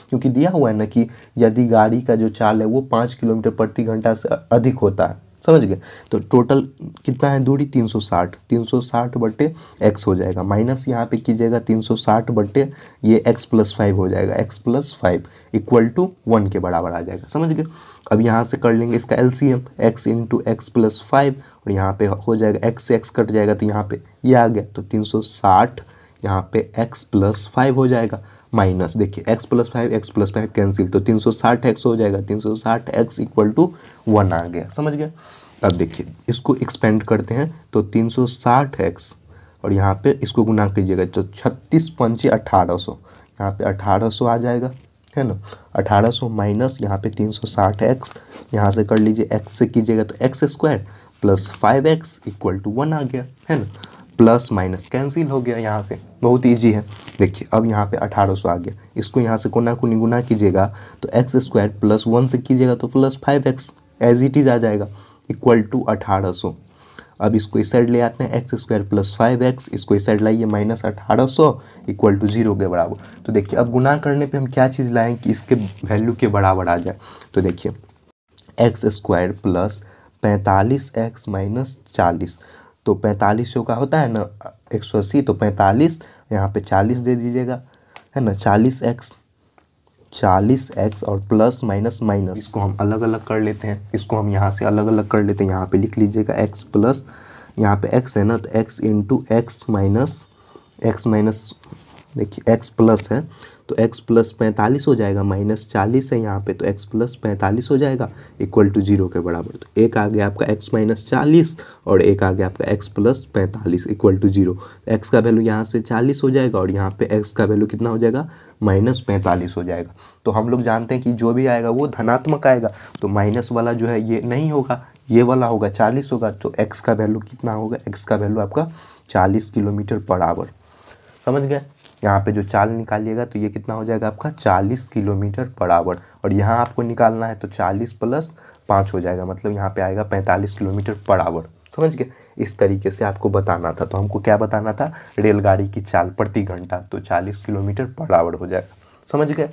A: क्योंकि दिया हुआ है ना कि यदि गाड़ी का जो चाल है वो 5 किलोमीटर प्रति घंटा से अधिक होता है, समझ गए। तो टोटल कितना है दूरी 360 बट्टे x हो जाएगा, माइनस यहाँ पे कीजिएगा 360 बट्टे ये x प्लस 5 हो जाएगा, x प्लस 5 इक्वल टू 1 के बराबर आ जाएगा, समझ गए। अब यहाँ से कर लेंगे इसका LCM, x into x plus 5 और यहाँ पे हो जाएगा x से x कट जाएगा तो यहाँ पे ये आ गया, तो 360 यहाँ पे x प्लस 5 हो जाएगा, माइनस देखिए x प्लस 5 कैंसिल, तो 360x हो जाएगा, 360x इक्वल टू 1 आ गया, समझ गए। अब देखिए इसको एक्सपेंड करते हैं, तो 360x और यहाँ पे इसको गुना कीजिएगा तो 36 पंचे 1800, यहाँ पे 1800 आ जाएगा, है ना। 1800 माइनस यहाँ पे 360x, यहाँ से कर लीजिए x से कीजिएगा तो x square plus 5x equal to 1 आ गया, है ना। प्लस माइनस कैंसिल हो गया यहाँ से, बहुत इजी है। देखिए अब यहाँ पे 1800 आ गया, इसको यहाँ से कोना कोनी गुना कीजिएगा तो एक्स स्क्वायर प्लस 1 से कीजिएगा तो plus 5x as it is आ जाएगा इक्वल टू 1800। अब इसको इस साइड ले आते हैं, एक्स स्क्वायर प्लस 5x, इसको इस साइड लाइए माइनस 1800 इक्वल टू 0 के बराबर। तो देखिए अब गुना करने पे हम क्या चीज़ लाएं कि इसके वैल्यू के बराबर आ जाए। तो देखिए x square plus 45x minus 40, तो 45 का होता है ना 180, तो 45 यहाँ पे 40 दे दीजिएगा, है ना 40x और प्लस माइनस माइनस, इसको हम अलग अलग कर लेते हैं, इसको हम यहाँ से अलग अलग कर लेते हैं। यहाँ पे लिख लीजिएगा x प्लस, यहाँ पे x है ना तो x इंटू एक्स माइनस देखिए x प्लस है तो x प्लस 45 हो जाएगा, माइनस 40 है यहाँ पे तो x प्लस 45 हो जाएगा इक्वल टू 0 के बराबर। तो एक आ गया आपका x माइनस 40 और एक आ गया आपका x plus 45 equal to 0। x का वैल्यू यहाँ से 40 हो जाएगा और यहाँ पे x का वैल्यू कितना हो जाएगा माइनस 45 हो जाएगा। तो हम लोग जानते हैं कि जो भी आएगा वो धनात्मक आएगा, तो माइनस वाला जो है ये नहीं होगा, ये वाला होगा 40 होगा, तो x का वैल्यू कितना होगा, x का वैल्यू आपका 40 किलोमीटर पर आवर। समझ गए, यहाँ पे जो चाल निकालिएगा तो ये कितना हो जाएगा आपका 40 किलोमीटर पर आवर, और यहाँ आपको निकालना है तो 40 प्लस 5 हो जाएगा, मतलब यहाँ पे आएगा 45 किलोमीटर पर आवर। समझ गए, इस तरीके से आपको बताना था। तो हमको क्या बताना था, रेलगाड़ी की चाल प्रति घंटा, तो 40 किलोमीटर पर आवर हो जाएगा। समझ गए।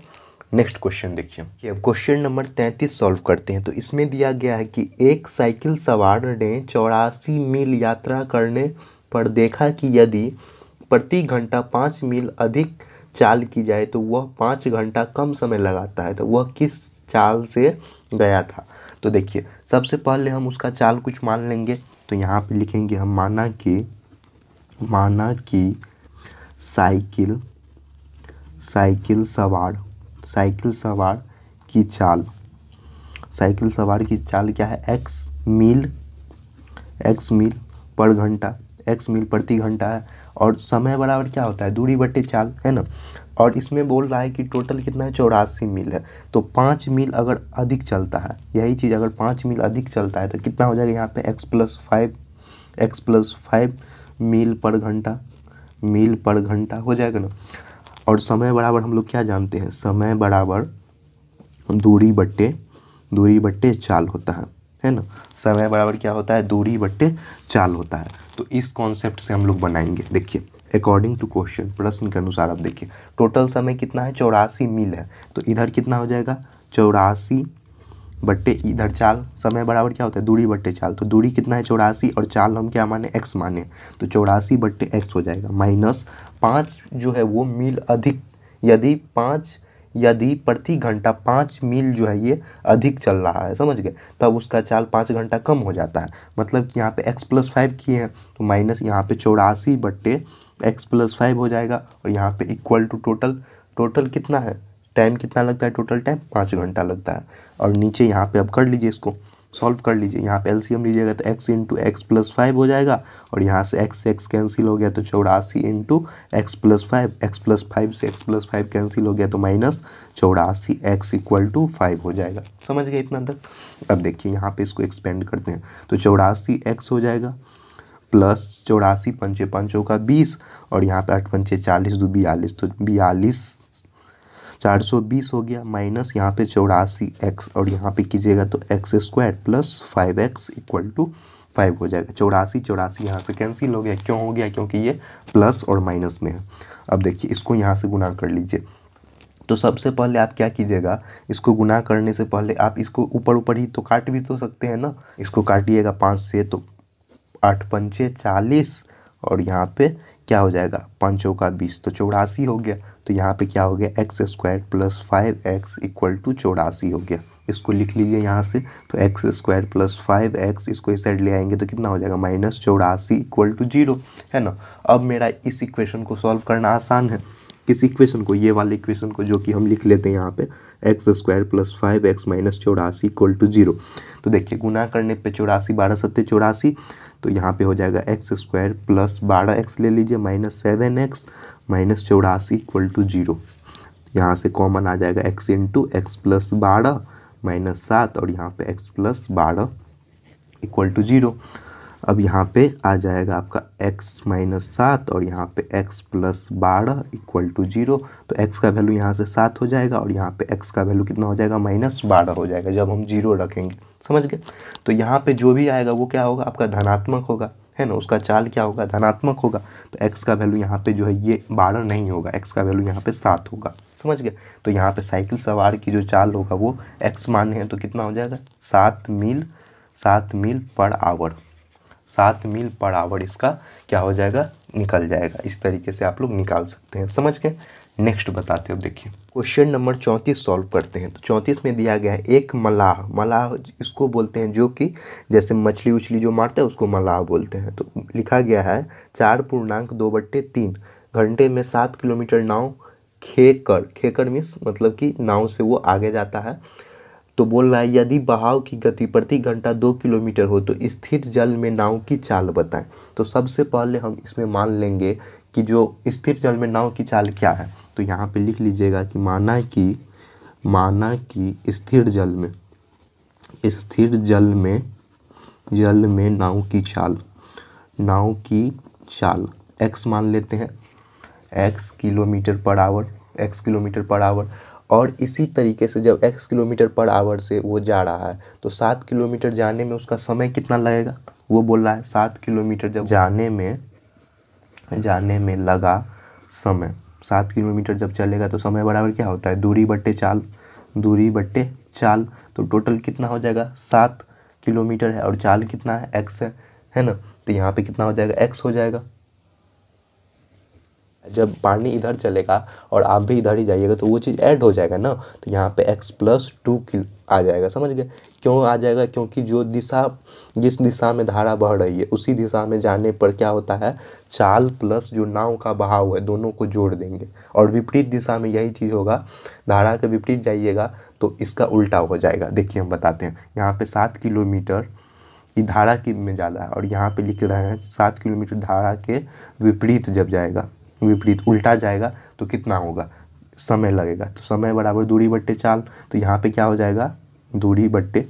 A: नेक्स्ट क्वेश्चन देखिए, अब क्वेश्चन नंबर 33 सॉल्व करते हैं। तो इसमें दिया गया है कि एक साइकिल सवार ने 84 मील यात्रा करने पर देखा कि यदि प्रति घंटा 5 मील अधिक चाल की जाए तो वह 5 घंटा कम समय लगाता है, तो वह किस चाल से गया था। तो देखिए सबसे पहले हम उसका चाल कुछ मान लेंगे, तो यहाँ पे लिखेंगे हम माना कि साइकिल सवार की चाल क्या है, x मील पर घंटा, x मील प्रति घंटा है, और समय बराबर क्या होता है दूरी बटे चाल, है ना। और इसमें बोल रहा है कि टोटल कितना है 84 मील है, तो 5 मील अगर अधिक चलता है, यही चीज़ अगर 5 मील अधिक चलता है तो कितना हो जाएगा यहाँ पे x प्लस 5 मील पर घंटा हो जाएगा ना। और समय बराबर हम लोग क्या जानते हैं, समय बराबर दूरी बट्टे चाल होता है ना। समय बराबर क्या होता है, दूरी बट्टे चाल होता है। तो इस कॉन्सेप्ट से हम लोग बनाएंगे। देखिए अकॉर्डिंग टू क्वेश्चन, प्रश्न के अनुसार, अब देखिए टोटल समय कितना है 84 मील है, तो इधर कितना हो जाएगा 84 बट्टे इधर चाल, समय बराबर क्या होता है दूरी बट्टे चाल, तो दूरी कितना है 84 और चाल हम क्या माने x माने, तो 84 बट्टे x हो जाएगा, माइनस 5 जो है वो मील अधिक, यदि प्रति घंटा 5 मील जो है ये अधिक चल रहा है, समझ गए, तब उसका चाल 5 घंटा कम हो जाता है। मतलब कि यहाँ पे x प्लस 5 किए हैं तो माइनस यहाँ पे 84 बट्टे x प्लस 5 हो जाएगा, और यहाँ पे इक्वल टू टोटल कितना है, टाइम कितना लगता है, टोटल टाइम 5 घंटा लगता है। और नीचे यहाँ पे अब कर लीजिए, इसको सॉल्व कर लीजिए, यहाँ पे एलसीएम लीजिएगा तो x इंटू एक्स प्लस 5 हो जाएगा, और यहाँ से x कैंसिल हो गया तो 84 into x plus 5, x plus 5 से x प्लस 5 कैंसिल हो गया तो माइनस 84x इक्वल टू 5 हो जाएगा। समझ गए इतना तक। अब देखिए यहाँ पे इसको एक्सपेंड करते हैं तो 84x हो जाएगा प्लस 84 पंचे 5 का 20, और यहाँ पे 8 पंचे 40 2 42, तो 420 हो गया, माइनस यहाँ पे 84x, और यहाँ पे कीजिएगा तो x square plus 5x equal to 5 हो जाएगा। 84 यहाँ से कैंसिल हो गया, क्यों हो गया, क्योंकि ये प्लस और माइनस में है। अब देखिए इसको यहाँ से गुना कर लीजिए। तो सबसे पहले आप क्या कीजिएगा, इसको गुना करने से पहले आप इसको ऊपर ही तो काट भी तो सकते हैं ना, इसको काटिएगा 5 से तो 8 पंचे 40, और यहाँ पे क्या हो जाएगा 5 का 20, तो 84 हो गया। तो यहाँ पे क्या हो गया x square plus 5x equal to 84 हो गया। इसको लिख लीजिए यहाँ से, तो एक्स स्क्वायर प्लस 5x, इसको इस साइड ले आएंगे तो कितना हो जाएगा माइनस 84 इक्वल टू 0, है ना। अब मेरा इस इक्वेशन को सॉल्व करना आसान है। किस इक्वेशन को, ये वाले इक्वेशन को, जो कि हम लिख लेते हैं यहाँ पे x square plus 5x minus 84 equal to 0। तो देखिए गुना करने पे 84 12 सत्ते 84, तो यहाँ पे हो जाएगा एक्स स्क्वायर प्लस 12x ले लीजिए minus 7x minus 84 equal to 0। यहाँ से कॉमन आ जाएगा x into x plus 12 minus 7, और यहाँ पे x प्लस 12 इक्वल टू 0। अब यहाँ पे आ जाएगा आपका x माइनस 7 और यहाँ पे x प्लस 12 इक्वल टू 0। तो x का वैल्यू यहाँ से 7 हो जाएगा और यहाँ पे x का वैल्यू कितना हो जाएगा, माइनस 12 हो जाएगा जब हम 0 रखेंगे। समझ गए। तो यहाँ पे जो भी आएगा वो क्या होगा, आपका धनात्मक होगा, है ना, उसका चाल क्या होगा, धनात्मक होगा। तो x का वैल्यू यहाँ पे जो है ये 12 नहीं होगा, x का वैल्यू यहाँ पे 7 होगा। समझ गए। तो यहाँ पे साइकिल सवार की जो चाल होगा वो x माने हैं तो कितना हो जाएगा, 7 मील पर आवर, 7 मील पर आवर इसका क्या हो जाएगा, निकल जाएगा। इस तरीके से आप लोग निकाल सकते हैं। समझ गए। नेक्स्ट बताते हो, देखिए क्वेश्चन नंबर 34 सॉल्व करते हैं। तो 34 में दिया गया है एक मलाह इसको बोलते हैं, जो कि जैसे मछली उछली जो मारते हैं उसको मलाह बोलते हैं। तो लिखा गया है 4.2/3 घंटे में 7 किलोमीटर नाव खेकर मीन्स मतलब कि नाव से वो आगे जाता है। तो बोल रहा है यदि बहाव की गति प्रति घंटा 2 किलोमीटर हो तो स्थिर जल में नाव की चाल बताएं। तो सबसे पहले हम इसमें मान लेंगे कि जो स्थिर जल में नाव की चाल क्या है। तो यहाँ पे लिख लीजिएगा कि माना कि स्थिर जल में नाव की चाल x मान लेते हैं, x किलोमीटर पर आवर। और इसी तरीके से जब x किलोमीटर पर आवर से वो जा रहा है तो 7 किलोमीटर जाने में उसका समय कितना लगेगा, वो बोल रहा है 7 किलोमीटर जब जाने में लगा समय, 7 किलोमीटर जब चलेगा तो समय बराबर क्या होता है, दूरी बट्टे चाल। तो टोटल कितना हो जाएगा, 7 किलोमीटर है और चाल कितना है, x है ना। तो यहाँ पे कितना हो जाएगा, x हो जाएगा। जब पानी इधर चलेगा और आप भी इधर ही जाइएगा तो वो चीज़ ऐड हो जाएगा ना। तो यहाँ पे x+2 आ जाएगा। समझ गए। क्यों आ जाएगा, क्योंकि जिस दिशा में धारा बह रही है उसी दिशा में जाने पर क्या होता है, चाल प्लस जो नाव का बहाव है दोनों को जोड़ देंगे। और विपरीत दिशा में यही चीज़ होगा, धारा के विपरीत जाइएगा तो इसका उल्टा हो जाएगा। देखिए हम बताते हैं। यहाँ पे 7 किलोमीटर की धारा की में ज़्यादा है और यहाँ पे लिख रहे हैं 7 किलोमीटर धारा के विपरीत जब जाएगा, विपरीत उल्टा जाएगा तो कितना होगा, समय लगेगा। तो समय बराबर दूरी बट्टे चाल। तो यहाँ पे क्या हो जाएगा, दूरी बट्टे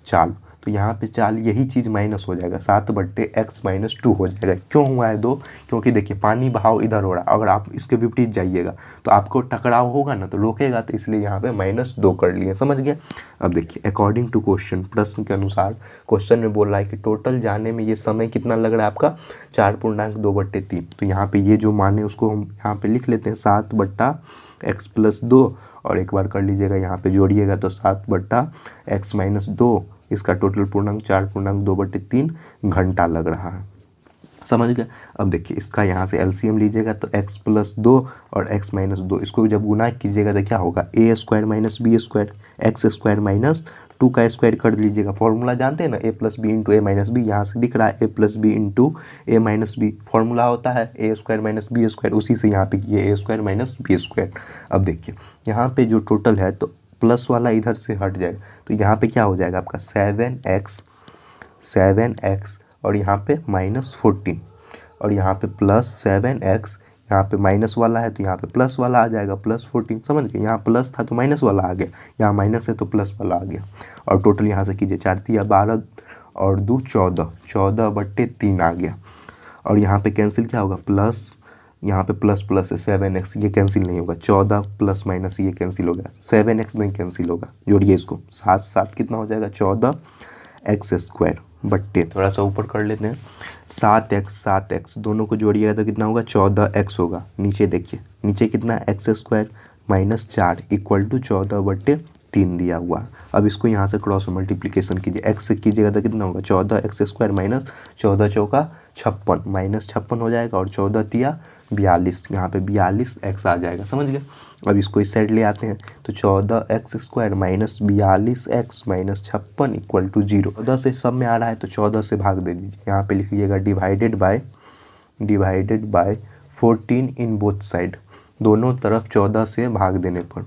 A: चाल। तो यहाँ पे चाल यही चीज़ माइनस हो जाएगा, 7/x-2 हो जाएगा। क्यों हुआ है 2, क्योंकि देखिए पानी बहाव इधर हो रहा है, अगर आप इसके विपरीत जाइएगा तो आपको टकराव होगा ना, तो रोकेगा, तो इसलिए यहाँ पे -2 कर लिए। समझ गए। अब देखिए अकॉर्डिंग टू क्वेश्चन, प्रश्न के अनुसार क्वेश्चन में बोल रहा है कि टोटल जाने में ये समय कितना लग रहा है आपका, 4.2/3। तो यहाँ पे ये जो माने उसको हम यहाँ पे लिख लेते हैं 7/x+2 और एक बार कर लीजिएगा, यहाँ पे जोड़िएगा तो 7/x-2, इसका टोटल पूर्णांक 4.2/3 घंटा लग रहा है। समझ गए। अब देखिए इसका यहाँ से एलसीएम लीजिएगा तो x+2 और x-2 इसको जब गुना कीजिएगा तो क्या होगा, a² - b², x² - 2 का स्क्वायर कर लीजिएगा। फॉर्मूला जानते हैं ना, a + b × a - b, यहाँ से दिख रहा है a + b × a - b, formula होता है a² - b², उसी से यहाँ पे किए a² - b²। अब देखिए यहाँ पे जो टोटल है तो प्लस वाला इधर से हट जाएगा तो यहाँ पे क्या हो जाएगा आपका 7x और यहाँ पे -14 और यहाँ पे +7x, यहाँ पे माइनस वाला है तो यहाँ पे प्लस वाला आ जाएगा +14। समझ गए। यहाँ प्लस था तो माइनस वाला आ गया, यहाँ माइनस है तो प्लस वाला आ गया। और टोटल यहाँ से कीजिए 4 × 12 और 2 14, 14/3 आ गया। और यहाँ पे कैंसिल क्या होगा, प्लस, यहाँ पे प्लस है 7x, ये कैंसिल नहीं होगा, 14 + ये कैंसिल होगा, 7x नहीं कैंसिल होगा। जोड़िए इसको, 7 कितना हो जाएगा, 14x² बट्टे, थोड़ा सा ऊपर कर लेते हैं, 7x दोनों को जोड़िएगा तो कितना होगा, 14x होगा। नीचे देखिए, नीचे कितना x² - 4 = 14/3 दिया हुआ। अब इसको यहाँ से क्रॉस मल्टीप्लिकेशन कीजिए, x से कीजिएगा तो कितना होगा, 14x² - 14 × 4 = -56 हो जाएगा और 14 × 42, यहाँ पे 42x आ जाएगा। समझ गए। अब इसको इस साइड ले आते हैं तो 14x² - 42x - 56 = 0। 14 से सब में आ रहा है तो 14 से भाग दे दीजिए। यहाँ पे लिख लीजिएगा divided by 14 in both side, दोनों तरफ 14 से भाग देने पर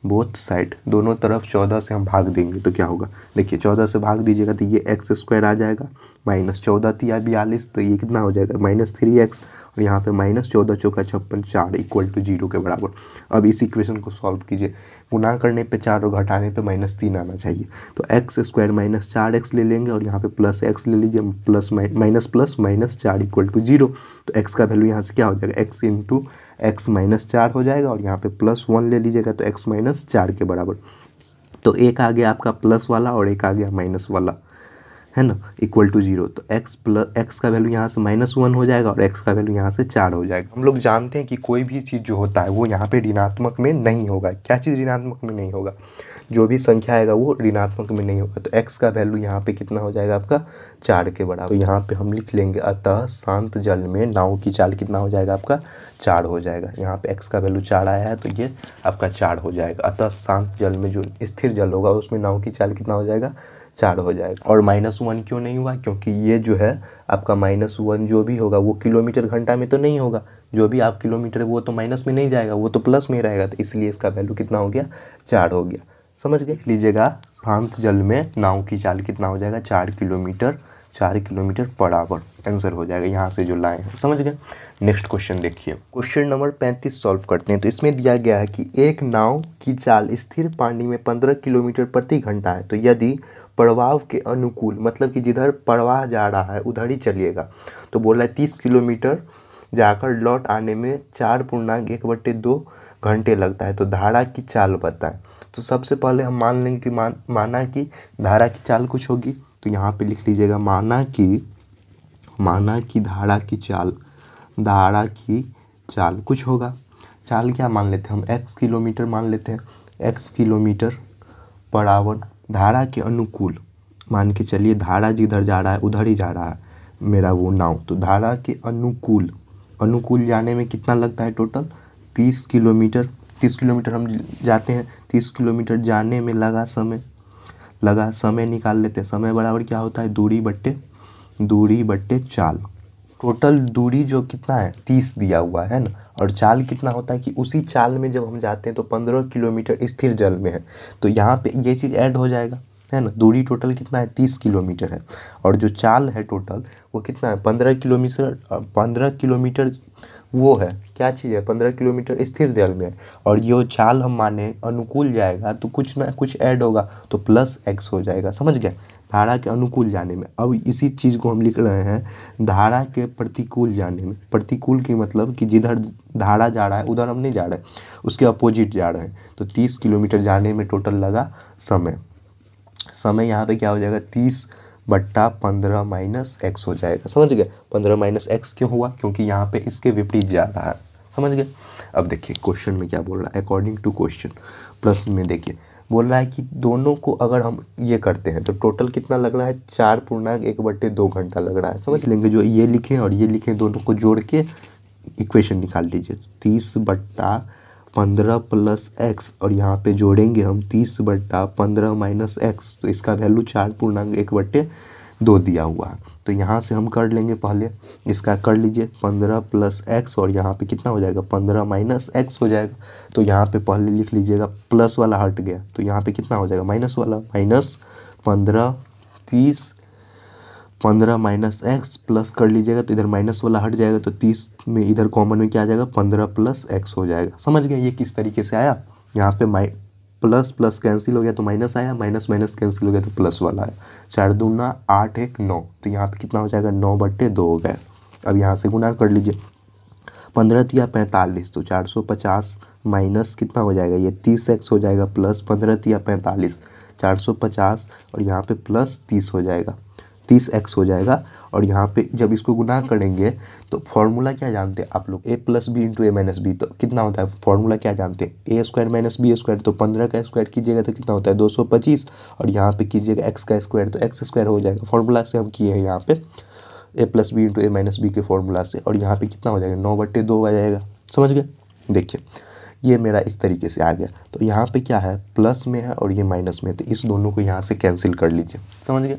A: बोथ साइड, दोनों तरफ 14 से हम भाग देंगे तो क्या होगा, देखिए 14 से भाग दीजिएगा तो ये एक्स स्क्वायर आ जाएगा, माइनस 14 तिया 42, तो ये कितना हो जाएगा -3x, और यहाँ पे -14 चौका 56, 4 इक्वल टू 0 के बराबर। अब इस इक्वेशन को सॉल्व कीजिए, गुना करने पे 4 और घटाने पे -3 आना चाहिए, तो एक्स स्क्वायर -4x ले लेंगे और यहाँ पे प्लस एक्स ले लीजिए, plus minus plus -4 equal to 0, तो एक्स का वैल्यू यहाँ से क्या हो जाएगा, एक्स इंटू एक्स -4 हो जाएगा, और यहाँ पे +1 ले लीजिएगा तो एक्स -4 के बराबर। तो एक आ गया आपका प्लस वाला और एक आ गया माइनस वाला, है ना, इक्वल टू 0, तो एक्स का वैल्यू यहाँ से -1 हो जाएगा और एक्स का वैल्यू यहाँ से 4 हो जाएगा। हम लोग जानते हैं कि कोई भी चीज़ जो होता है वो यहाँ पे ऋणात्मक में नहीं होगा। क्या चीज़ ऋणात्मक में नहीं होगा, जो भी संख्या आएगा वो ऋणात्मक में नहीं होगा, तो एक्स का वैल्यू यहाँ पे कितना हो जाएगा आपका 4 के बराबर। तो यहाँ पे हम लिख लेंगे अतः शांत जल में नाव की चाल कितना हो जाएगा आपका 4 हो जाएगा। यहाँ पे एक्स का वैल्यू 4 आया है तो ये आपका 4 हो जाएगा। अतः शांत जल में जो स्थिर जल होगा उसमें नाव की चाल कितना हो जाएगा 4 हो जाएगा। और -1 क्यों नहीं हुआ, क्योंकि ये जो है आपका -1 जो भी होगा वो किलोमीटर घंटा में तो नहीं होगा, जो भी आप किलोमीटर वो तो माइनस में नहीं जाएगा, वो तो प्लस में रहेगा, तो इसलिए इसका वैल्यू कितना हो गया 4 हो गया। समझ गए, लीजिएगा शांत जल में नाव की चाल कितना हो जाएगा 4 किलोमीटर पर आवर, आंसर हो जाएगा यहाँ से जो लाए हैं। समझ गए। नेक्स्ट क्वेश्चन देखिए, क्वेश्चन नंबर 35 सॉल्व करते हैं। तो इसमें दिया गया है कि एक नाव की चाल स्थिर पानी में 15 किलोमीटर प्रति घंटा है, तो यदि प्रवाह के अनुकूल, मतलब कि जिधर प्रवाह जा रहा है उधर ही चलिएगा, तो बोला है 30 किलोमीटर जाकर लौट आने में 4.1/2 घंटे लगता है, तो धारा की चाल बताएं। तो सबसे पहले हम मान लेंगे कि माना कि धारा की चाल कुछ होगी, तो यहाँ पे लिख लीजिएगा माना कि धारा की चाल कुछ होगा। चाल क्या मान लेते हैं हम, x किलोमीटर मान लेते हैं, x किलोमीटर पर आवर। धारा के अनुकूल मान के चलिए, धारा जिधर जा रहा है उधर ही जा रहा है मेरा वो नाव, तो धारा के अनुकूल जाने में कितना लगता है टोटल 30 किलोमीटर। 30 किलोमीटर हम जाते हैं, 30 किलोमीटर जाने में लगा समय निकाल लेते हैं। समय बराबर क्या होता है, दूरी बट्टे चाल। टोटल दूरी जो कितना है 30 दिया हुआ है ना, और चाल कितना होता है कि उसी चाल में जब हम जाते हैं तो 15 किलोमीटर स्थिर जल में है, तो यहाँ पे ये चीज़ ऐड हो जाएगा, है ना। दूरी टोटल कितना है 30 किलोमीटर है, और जो चाल है टोटल वो कितना है 15 किलोमीटर वो है, क्या चीज़ है 15 किलोमीटर स्थिर जल में है, और ये चाल हम माने अनुकूल जाएगा तो कुछ ना कुछ ऐड होगा, तो +x हो जाएगा। समझ गए, धारा के अनुकूल जाने में। अब इसी चीज़ को हम लिख रहे हैं धारा के प्रतिकूल जाने में। प्रतिकूल की मतलब कि जिधर धारा जा रहा है उधर हम नहीं जा रहे, उसके अपोजिट जा रहे हैं, तो 30 किलोमीटर जाने में टोटल लगा समय यहाँ पे क्या हो जाएगा 30/15 -x हो जाएगा। समझ गए, 15 -x क्यों हुआ, क्योंकि यहाँ पे इसके विपरीत जा रहा है। समझ गए। अब देखिए क्वेश्चन में क्या बोल रहा है, अकॉर्डिंग टू क्वेश्चन प्लस में देखिए बोल रहा है कि दोनों को अगर हम ये करते हैं तो टोटल कितना लग रहा है 4.1/2 घंटा लग रहा है। समझ लेंगे, जो ये लिखें और ये लिखें दोनों को जोड़ के इक्वेशन निकाल लीजिए, 30/15 + x, और यहाँ पे जोड़ेंगे हम 30/15 - x, तो इसका वैल्यू 4.1/2 दिया हुआ है। तो यहाँ से हम कर लेंगे, पहले इसका कर लीजिए 15 + x, और यहाँ पे कितना हो जाएगा 15 - x हो जाएगा। तो यहाँ पे पहले लिख लीजिएगा, प्लस वाला हट गया तो यहाँ पे कितना हो जाएगा माइनस वाला, -15 30 15 - x प्लस कर लीजिएगा तो इधर माइनस वाला हट जाएगा, तो 30 में इधर कॉमन में क्या आ जाएगा 15 + x हो जाएगा। समझ गए ये किस तरीके से आया, यहाँ पे प्लस प्लस कैंसिल हो गया तो माइनस आया, माइनस माइनस कैंसिल हो गया तो प्लस वाला आया। 4 दूना 8 1 9, तो यहाँ पे कितना हो जाएगा 9/2 हो गया। अब यहाँ से गुना कर लीजिए, 15 तिया 45, तो 450 माइनस कितना हो जाएगा ये 30x हो जाएगा, प्लस 15 तिया 45 450, और यहाँ पे प्लस 30 हो जाएगा 30x हो जाएगा। और यहाँ पे जब इसको गुना करेंगे तो फॉर्मूला क्या जानते हैं आप लोग, a + b × a - b, तो कितना होता है फॉर्मूला क्या जानते हैं, a² - b², तो 15 का स्क्वायर कीजिएगा तो कितना होता है 225, और यहाँ पे कीजिएगा x का स्क्वायर तो x² हो जाएगा। फॉर्मूला से हम किए हैं यहाँ पे a + b × a - b के फॉर्मूला से, और यहाँ पे कितना हो जाएगा 9/2 आ जाएगा। समझ गए, देखिए ये मेरा इस तरीके से आ गया। तो यहाँ पे क्या है प्लस में है और ये माइनस में है, तो इस दोनों को यहाँ से कैंसिल कर लीजिए। समझ गए,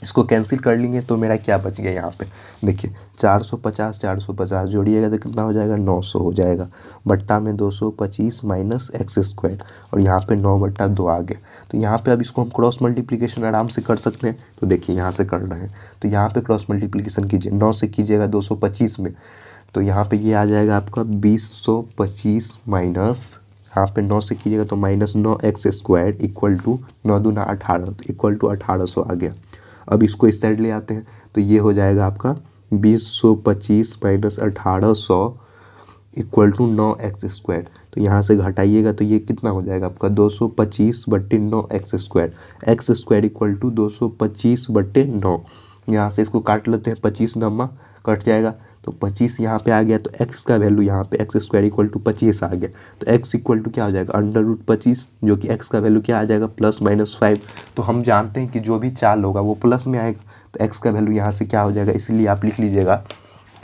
A: इसको कैंसिल कर लेंगे तो मेरा क्या बच गया यहाँ पे, देखिए 450 450 जोड़िएगा तो कितना हो जाएगा, 900 हो जाएगा, बट्टा में 225 माइनस एक्स स्क्वायर, और यहाँ पे 9/2 आ गया। तो यहाँ पे अब इसको हम क्रॉस मल्टीप्लिकेशन आराम से कर सकते हैं। तो देखिए यहाँ से कर रहे हैं, तो यहाँ पे क्रॉस मल्टीप्लिकेशन कीजिए, 9 से कीजिएगा 225 में, तो यहाँ पे ये आ जाएगा आपका 2025 माइनस, यहाँ पे 9 से कीजिएगा तो माइनस 9x² इक्वल टू 9 दूना 18, तो इक्वल टू 1800 आ गया। अब इसको इस साइड ले आते हैं तो ये हो जाएगा आपका 2025 माइनस 1800 इक्वल टू 9x²। तो यहाँ से घटाइएगा तो ये कितना हो जाएगा आपका 225/9x², x² इक्वल टू 225/9। यहाँ से इसको काट लेते हैं, 25 नम्मा कट जाएगा तो 25 यहाँ पे आ गया, तो x का वैल्यू यहाँ पे x² इक्वल टू 25 आ गया, तो x इक्वल टू क्या हो जाएगा √25, जो कि x का वैल्यू क्या आ जाएगा +-5। तो हम जानते हैं कि जो भी चाल होगा वो प्लस में आएगा, तो x का वैल्यू यहाँ से क्या हो जाएगा, इसलिए आप लिख लीजिएगा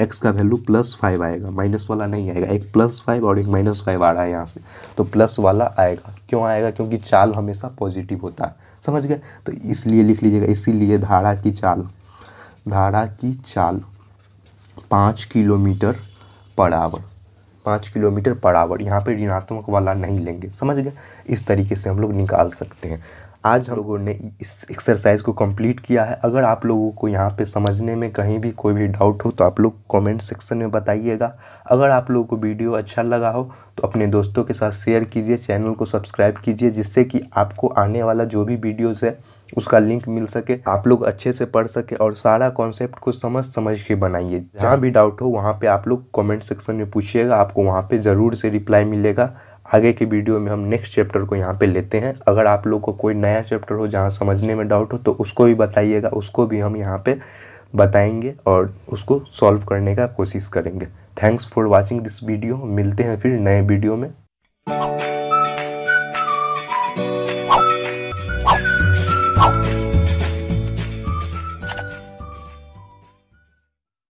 A: x का वैल्यू +5 आएगा, माइनस वाला नहीं आएगा। एक +5 और एक -5 आ रहा है यहाँ से, तो प्लस वाला आएगा। क्यों आएगा, क्योंकि चाल हमेशा पॉजिटिव होता है, समझ गए। तो इसलिए लिख लीजिएगा, इसीलिए धारा की चाल 5 kilometre per hour, 5 kilometre per hour, यहाँ पे ऋणात्मक वाला नहीं लेंगे, समझ गए। इस तरीके से हम लोग निकाल सकते हैं। आज हम लोगों ने इस एक्सरसाइज को कंप्लीट किया है। अगर आप लोगों को यहाँ पे समझने में कहीं भी कोई भी डाउट हो तो आप लोग कमेंट सेक्शन में बताइएगा। अगर आप लोगों को वीडियो अच्छा लगा हो तो अपने दोस्तों के साथ शेयर कीजिए, चैनल को सब्सक्राइब कीजिए, जिससे कि आपको आने वाला जो भी वीडियोज़ है उसका लिंक मिल सके, आप लोग अच्छे से पढ़ सके और सारा कॉन्सेप्ट को समझ के बनाइए। जहाँ भी डाउट हो वहाँ पे आप लोग कमेंट सेक्शन में पूछिएगा, आपको वहाँ पे ज़रूर से रिप्लाई मिलेगा। आगे के वीडियो में हम नेक्स्ट चैप्टर को यहाँ पे लेते हैं। अगर आप लोग को कोई नया चैप्टर हो जहाँ समझने में डाउट हो तो उसको भी बताइएगा, उसको भी हम यहाँ पे बताएंगे और उसको सॉल्व करने का कोशिश करेंगे। Thanks for watching this video. मिलते हैं फिर नए वीडियो में।